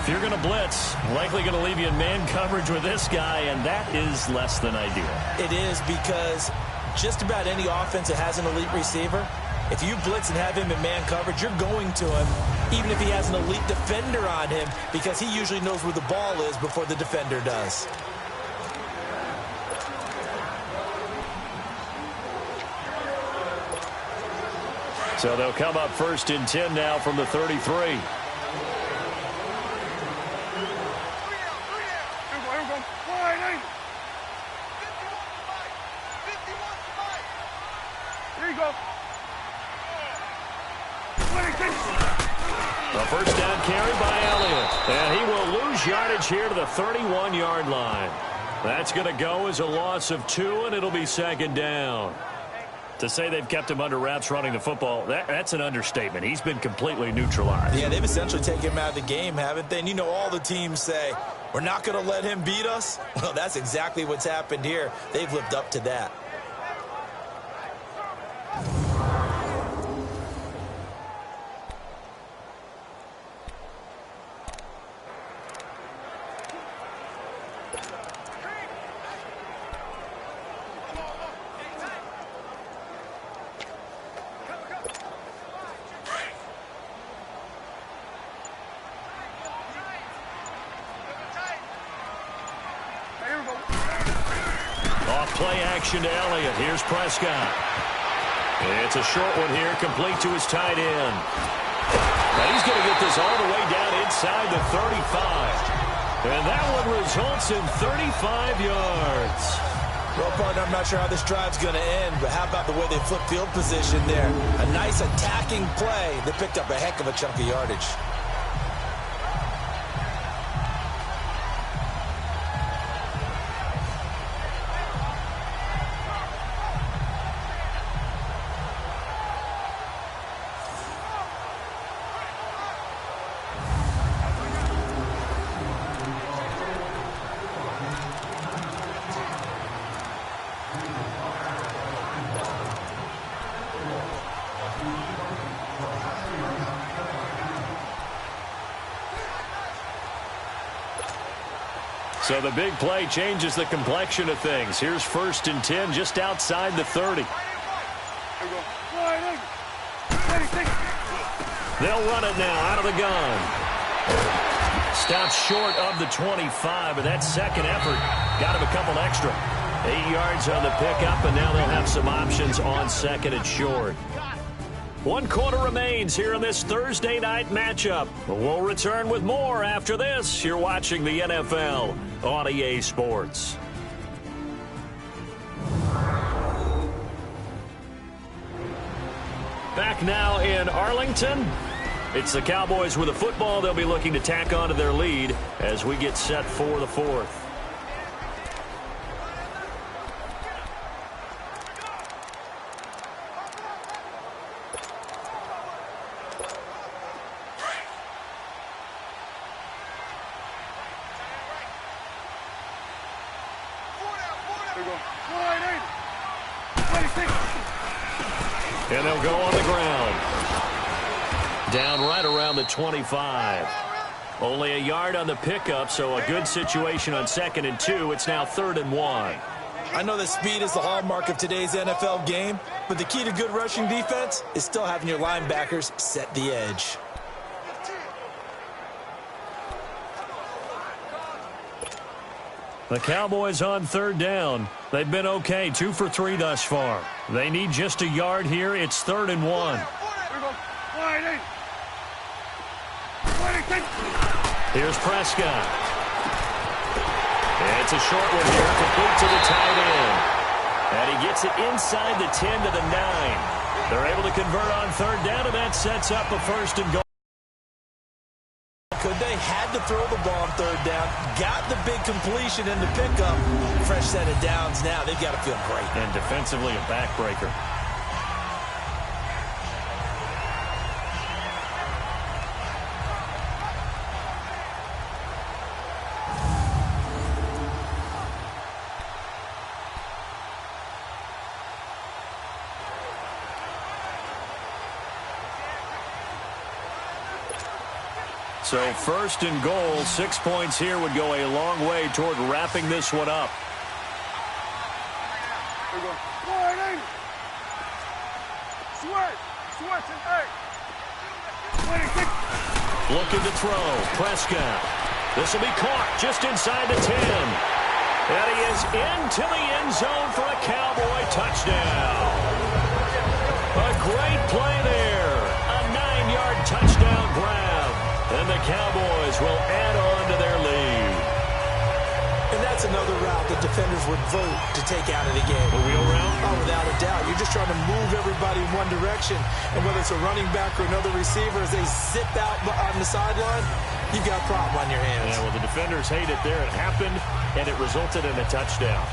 If you're going to blitz, likely going to leave you in man coverage with this guy, and that is less than ideal. It is, because just about any offense that has an elite receiver, if you blitz and have him in man coverage, you're going to him, even if he has an elite defender on him, because he usually knows where the ball is before the defender does. So they'll come up 1st and 10 now from the 33. Here you go. A 1st down carry by Elliott. And he will lose yardage here to the 31-yard line. That's going to go as a loss of 2, and it'll be 2nd down. To say they've kept him under wraps running the football, that's an understatement. He's been completely neutralized. Yeah, they've essentially taken him out of the game, haven't they? And you know, all the teams say, we're not going to let him beat us. Well, that's exactly what's happened here. They've lived up to that. Play action to Elliott. Here's Prescott. It's a short one here, complete to his tight end. And he's going to get this all the way down inside the 35. And that one results in 35 yards. Well, partner, I'm not sure how this drive's going to end, but how about the way they flip field position there? A nice attacking play that picked up a heck of a chunk of yardage. So the big play changes the complexion of things. Here's 1st and 10 just outside the 30. They'll run it now out of the gun. Stops short of the 25, but that second effort got him a couple extra. 8 yards on the pickup, and now they'll have some options on 2nd and short. 1 quarter remains here in this Thursday night matchup. We'll return with more after this. You're watching the NFL on EA Sports. Back now in Arlington. It's the Cowboys with the football. They'll be looking to tack on to their lead as we get set for the fourth. And they'll go on the ground. Down right around the 25. Only a yard on the pickup, so a good situation on 2nd and 2. It's now 3rd and 1. I know that speed is the hallmark of today's NFL game, but the key to good rushing defense is still having your linebackers set the edge. The Cowboys on 3rd down. They've been okay, 2 for 3 thus far. They need just a yard here. It's 3rd and 1. Here's Prescott. It's a short one here, complete to the tight end. And he gets it inside the 10 to the 9. They're able to convert on 3rd down, and that sets up a 1st and goal. They had to throw the ball on 3rd down, got the big completion in the pickup. Fresh set of downs now. They've got to feel great. And defensively a backbreaker. So 1st and goal, 6 points here would go a long way toward wrapping this one up. Looking to throw. Prescott. This will be caught just inside the 10. And he is into the end zone for a Cowboy touchdown. A great play there. A 9-yard touchdown grab. And the Cowboys will add on to their lead. And that's another route that defenders would vote to take out of the game. A wheel route? Oh, without a doubt. You're just trying to move everybody in one direction. And whether it's a running back or another receiver, as they zip out on the sideline, you've got a problem on your hands. Yeah, well, the defenders hate it there. It happened, and it resulted in a touchdown.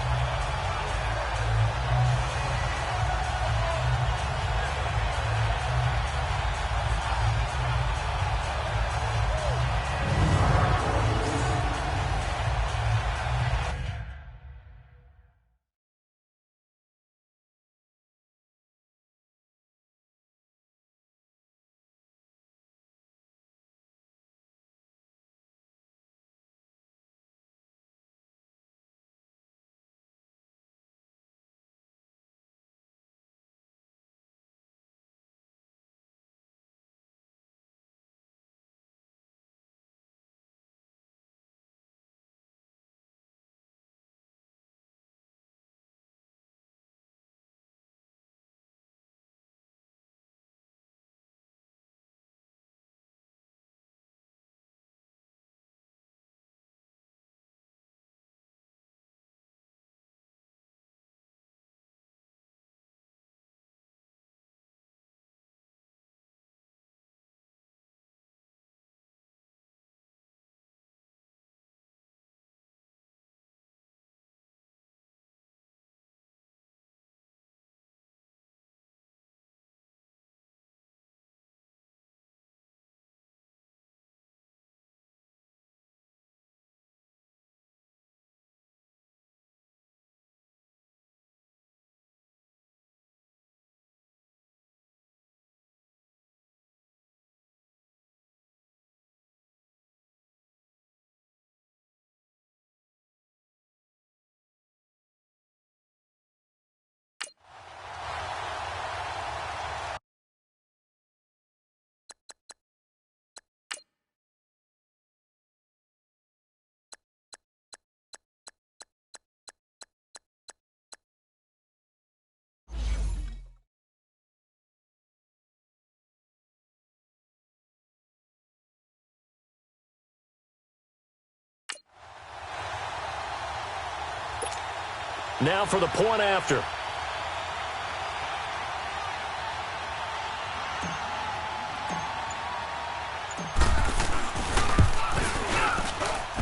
Now for the point after.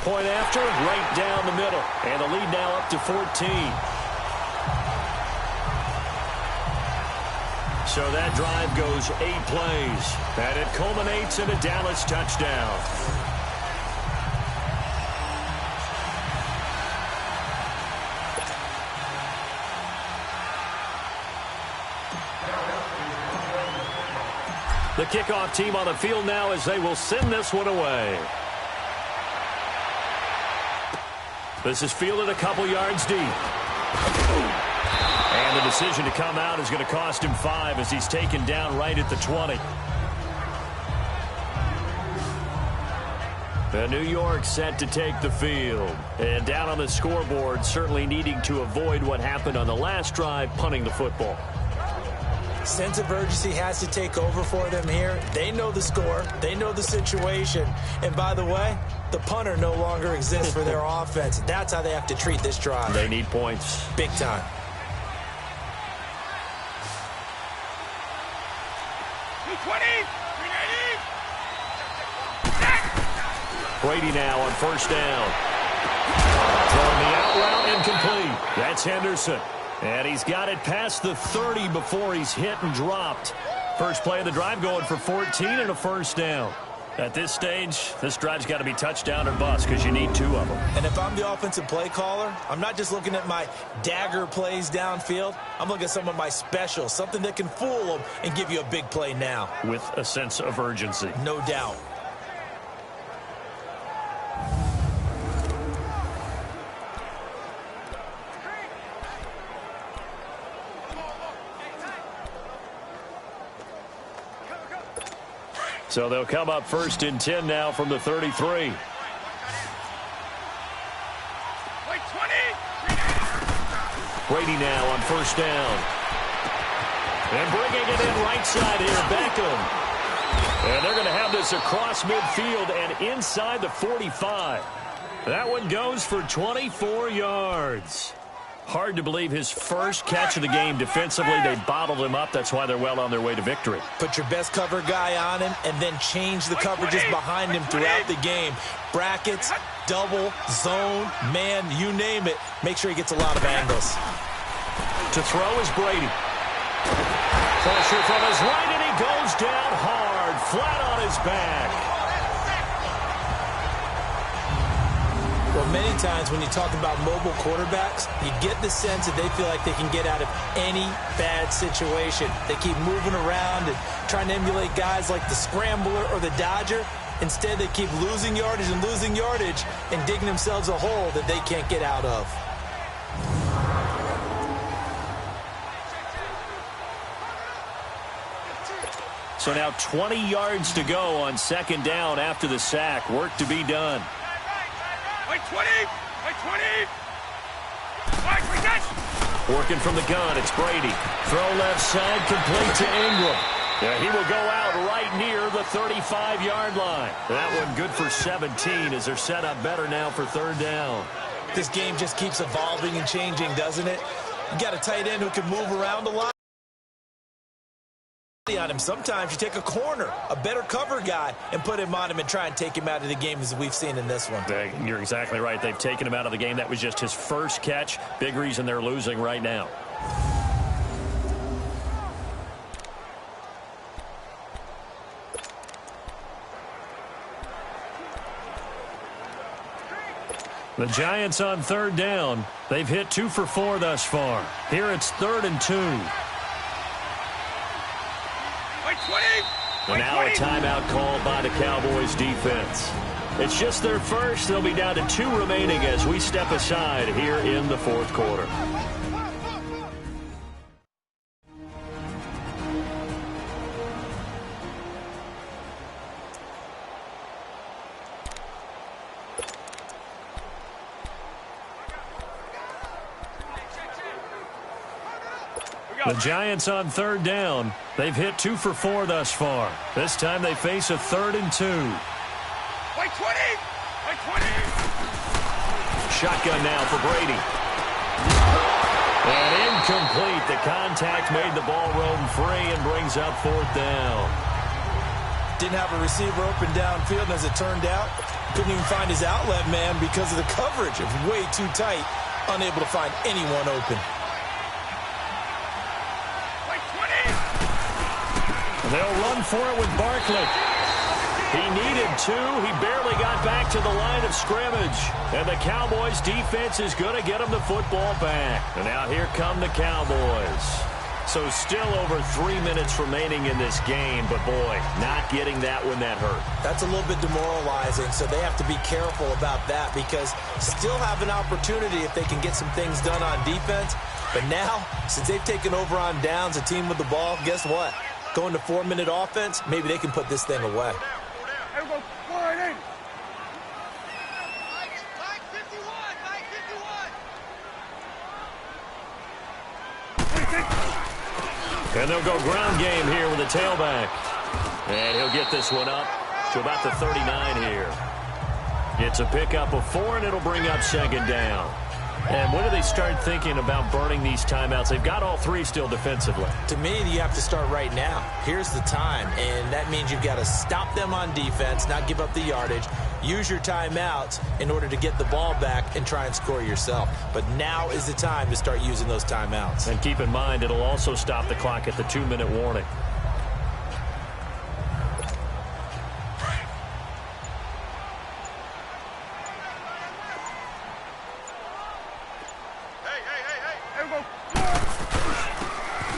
Point after, right down the middle. And the lead now up to 14. So that drive goes 8 plays. And it culminates in a Dallas touchdown. The kickoff team on the field now as they will send this one away. This is fielded a couple yards deep. And the decision to come out is going to cost him 5 as he's taken down right at the 20. And New York set to take the field. And down on the scoreboard, certainly needing to avoid what happened on the last drive, punting the football. Sense of urgency has to take over for them here. They know the score. They know the situation. And by the way, the punter no longer exists for their offense. That's how they have to treat this drive. They need points. Big time. Brady now on first down. Throwing the out route incomplete. That's Henderson. And he's got it past the 30 before he's hit and dropped. First play of the drive going for 14 and a first down. At this stage, this drive's got to be touchdown or bust because you need 2 of them. And if I'm the offensive play caller, I'm not just looking at my dagger plays downfield. I'm looking at some of my specials, something that can fool them and give you a big play now. With a sense of urgency. No doubt. So they'll come up first and 10 now from the 33. Brady now on first down. And bringing it in right side here, Beckham. And they're going to have this across midfield and inside the 45. That one goes for 24 yards. Hard to believe his first catch of the game defensively. They bottled him up. That's why they're well on their way to victory. Put your best cover guy on him and then change the coverages behind him throughout the game. Brackets, double, zone, man, you name it. Make sure he gets a lot of angles. To throw is Brady. Pressure from his right, and he goes down hard, flat on his back. Well, many times when you talk about mobile quarterbacks, you get the sense that they feel like they can get out of any bad situation. They keep moving around and trying to emulate guys like the Scrambler or the Dodger. Instead, they keep losing yardage and digging themselves a hole that they can't get out of. So now 20 yards to go on second down after the sack. Work to be done. Working from the gun, it's Brady. Throw left side, complete to Ingram. Yeah, he will go out right near the 35-yard line. That one good for 17 as they're set up better now for third down. This game just keeps evolving and changing, doesn't it? You got a tight end who can move around a lot. On him. Sometimes you take a corner, a better cover guy, and put him on him and try and take him out of the game as we've seen in this one. You're exactly right. They've taken him out of the game. That was just his first catch. Big reason they're losing right now. The Giants on third down. They've hit 2 for 4 thus far. Here it's 3rd and 2. And now a timeout called by the Cowboys defense. It's just their first. They'll be down to 2 remaining as we step aside here in the fourth quarter. The Giants on third down. They've hit 2 for 4 thus far. This time they face a 3rd and 2. Shotgun now for Brady. And incomplete. The contact made the ball roam free and brings up 4th down. Didn't have a receiver open downfield, and as it turned out, Couldn't even find his outlet man because of the coverage. It was way too tight, unable to find anyone open. They'll run for it with Barkley. He needed two. He barely got back to the line of scrimmage. And the Cowboys defense is going to get him the football back. And now here come the Cowboys. So still over 3 minutes remaining in this game. But, boy, not getting that one that hurt. That's a little bit demoralizing, so they have to be careful about that because still have an opportunity if they can get some things done on defense. But now, since they've taken over on downs, a team with the ball, guess what? Going to 4-minute offense, maybe they can put this thing away. And they'll go ground game here with a tailback. And he'll get this one up to about the 39 here. It's a pickup of 4, and it'll bring up second down. And when do they start thinking about burning these timeouts? They've got all 3 still defensively. To me, you have to start right now. Here's the time, and that means you've got to stop them on defense, not give up the yardage, use your timeouts in order to get the ball back and try and score yourself. But now is the time to start using those timeouts. And keep in mind, it'll also stop the clock at the 2-minute warning.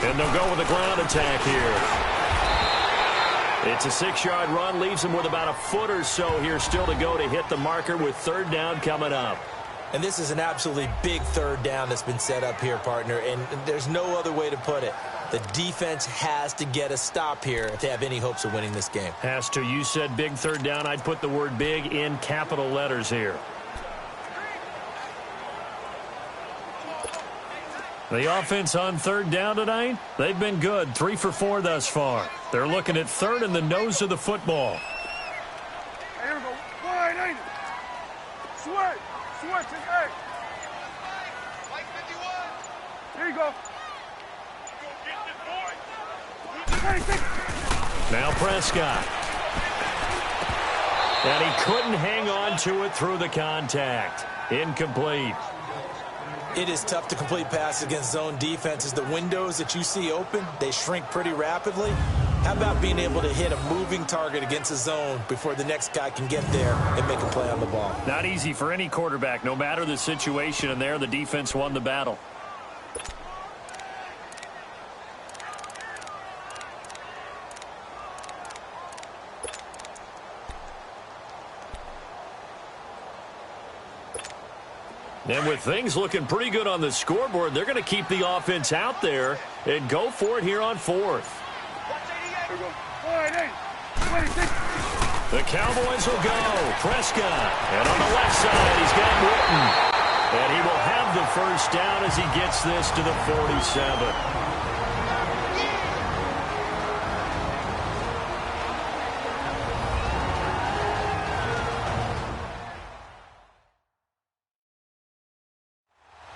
And they'll go with a ground attack here. It's a 6-yard run, leaves them with about a foot or so here still to go to hit the marker with third down coming up. And this is an absolutely big third down that's been set up here, partner, and there's no other way to put it. The defense has to get a stop here if they have any hopes of winning this game. Has to. You said big third down. I'd put the word big in capital letters here. The offense on third down tonight, they've been good. 3 for 4 thus far. They're looking at third in the nose of the football. Here we go. Wide, ain't it? Switch. Switch and A. Here you go. Now Prescott. And he couldn't hang on to it through the contact. Incomplete. It is tough to complete passes against zone defenses. The windows that you see open, they shrink pretty rapidly. How about being able to hit a moving target against a zone before the next guy can get there and make a play on the ball? Not easy for any quarterback, no matter the situation, and there the defense won the battle. And with things looking pretty good on the scoreboard, they're going to keep the offense out there and go for it here on 4th. The Cowboys will go. Prescott. And on the left side, he's got Witten. And he will have the first down as he gets this to the 47.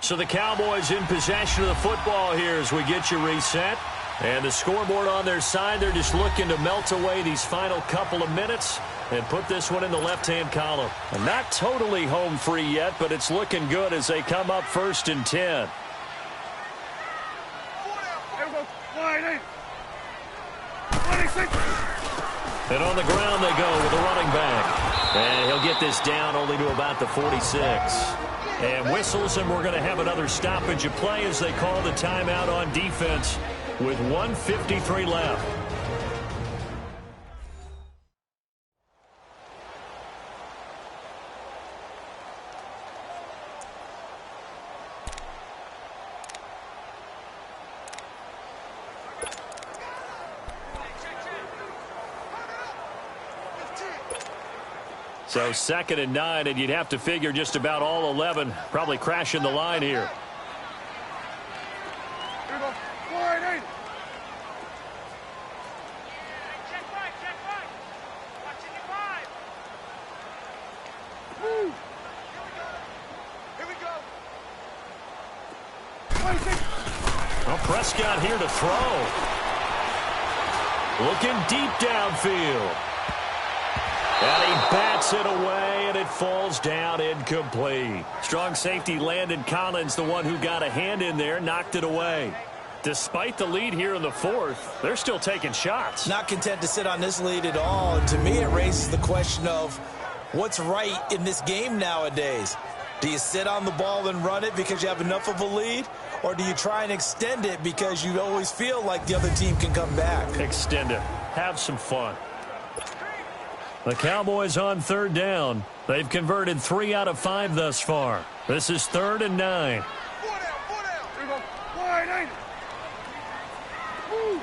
So the Cowboys in possession of the football here as we get you reset. And the scoreboard on their side, they're just looking to melt away these final couple of minutes and put this one in the left-hand column. And not totally home free yet, but it's looking good as they come up 1st and 10. And on the ground they go with the running back. And he'll get this down only to about the 46. And whistles, and we're going to have another stoppage of play as they call the timeout on defense with 1:53 left. So 2nd and 9, and you'd have to figure just about all 11 probably crashing the line here. Well, Prescott here to throw. Looking deep downfield. And he batted bats it away, and it falls down incomplete. Strong safety Landon Collins, the one who got a hand in there, knocked it away. Despite the lead here in the fourth, they're still taking shots. Not content to sit on this lead at all. And to me, it raises the question of what's right in this game nowadays. Do you sit on the ball and run it because you have enough of a lead? Or do you try and extend it because you always feel like the other team can come back? Extend it. Have some fun. The Cowboys on third down. They've converted 3 out of 5 thus far. This is 3rd and 9. Four down. Here we go. Wide, ain't it? Woo.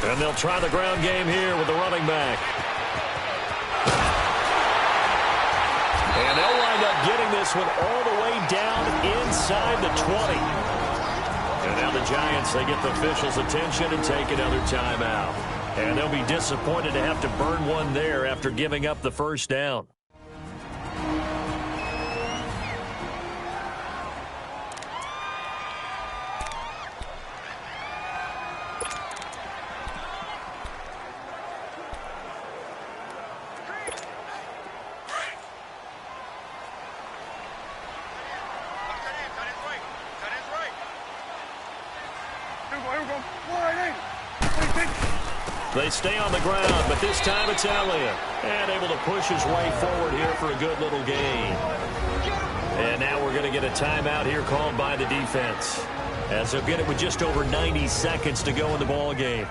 And they'll try the ground game here with the running back. And they'll wind up getting this one all the way down inside the 20. And now the Giants, they get the officials' attention and take another timeout. And they'll be disappointed to have to burn one there after giving up the first down. They stay on the ground, but this time it's Elliott. And able to push his way forward here for a good little gain. And now we're going to get a timeout here called by the defense, as they'll get it with just over 90 seconds to go in the ball game.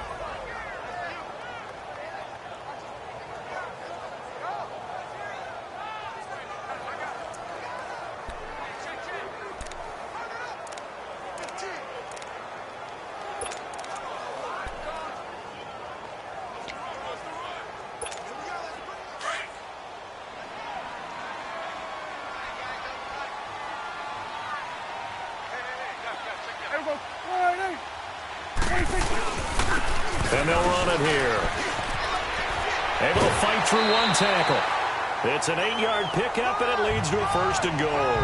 And they'll run it here. Able to fight through one tackle. It's an 8-yard pickup, and it leads to a 1st and goal.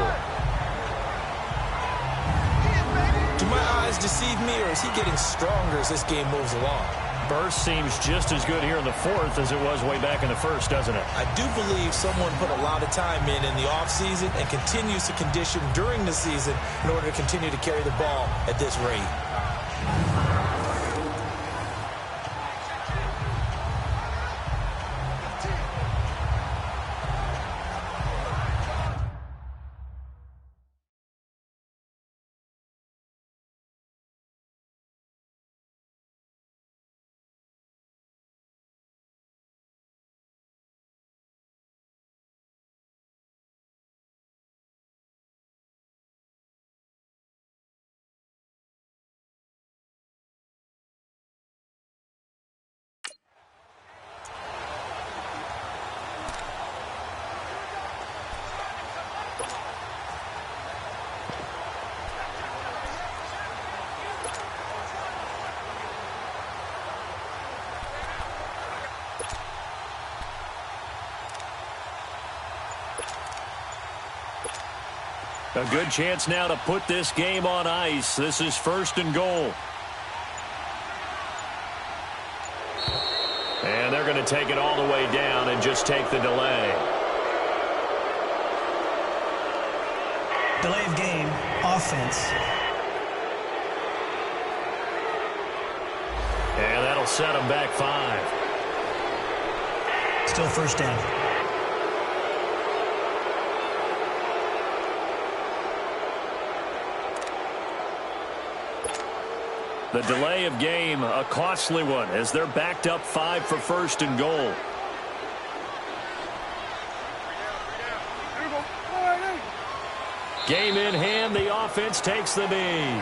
Do my eyes deceive me, or is he getting stronger as this game moves along? Burst seems just as good here in the fourth as it was way back in the first, doesn't it? I do believe someone put a lot of time in the offseason and continues to condition during the season in order to continue to carry the ball at this rate. A good chance now to put this game on ice. This is 1st and goal. And they're going to take it all the way down and just take the delay. Delay of game, offense. And that'll set them back 5. Still 1st down. The delay of game, a costly one, as they're backed up 5 for 1st and goal. Game in hand, the offense takes the knee.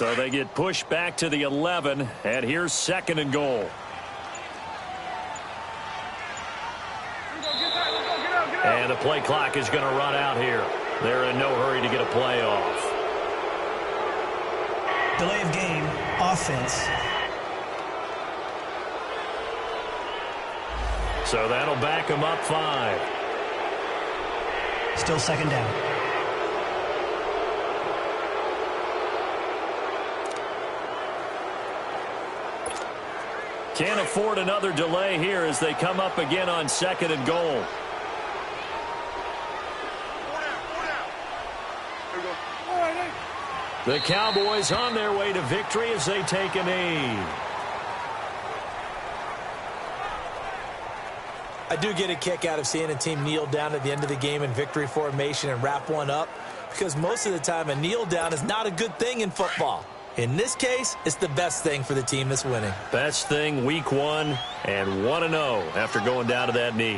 So they get pushed back to the 11, and here's 2nd and goal. And the play clock is going to run out here. They're in no hurry to get a play off. Delay of game, offense. So that'll back them up 5. Still 2nd down. Can't afford another delay here as they come up again on 2nd and goal. The Cowboys on their way to victory as they take a knee. I do get a kick out of seeing a team kneel down at the end of the game in victory formation and wrap one up, because most of the time a kneel down is not a good thing in football. In this case, it's the best thing for the team that's winning. Best thing week 1 and 1-0 after going down to that knee.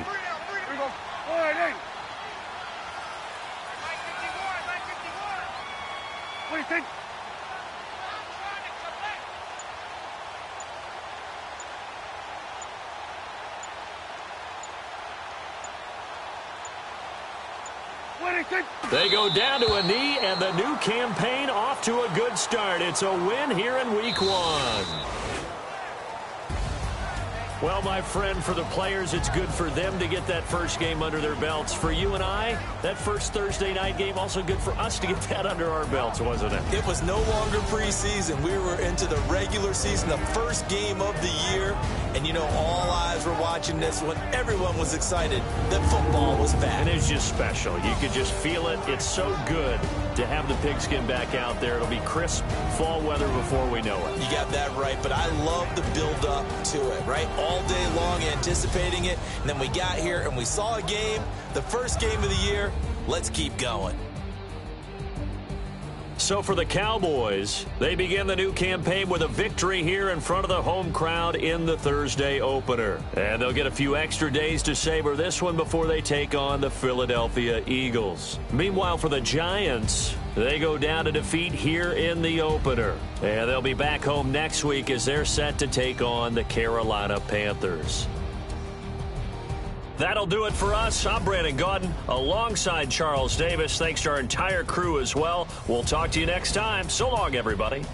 What do you think? They go down to a knee, and the new campaign off to a good start. It's a win here in week 1. Well, my friend, for the players, it's good for them to get that first game under their belts. For you and I, that first Thursday night game, also good for us to get that under our belts, wasn't it? It was no longer preseason. We were into the regular season, the first game of the year. And, you know, all eyes were watching this when everyone was excited that football was back. And it's just special. You could just feel it. It's so good to have the pigskin back out there. It'll be crisp fall weather before we know it. You got that right, but I love the build-up to it, right? All day long anticipating it, and then we got here and we saw a game, the first game of the year. Let's keep going. So for the Cowboys, they begin the new campaign with a victory here in front of the home crowd in the Thursday opener. And they'll get a few extra days to savor this one before they take on the Philadelphia Eagles. Meanwhile, for the Giants, they go down to defeat here in the opener. And they'll be back home next week as they're set to take on the Carolina Panthers. That'll do it for us. I'm Brandon Gaudin alongside Charles Davis. Thanks to our entire crew as well. We'll talk to you next time. So long, everybody.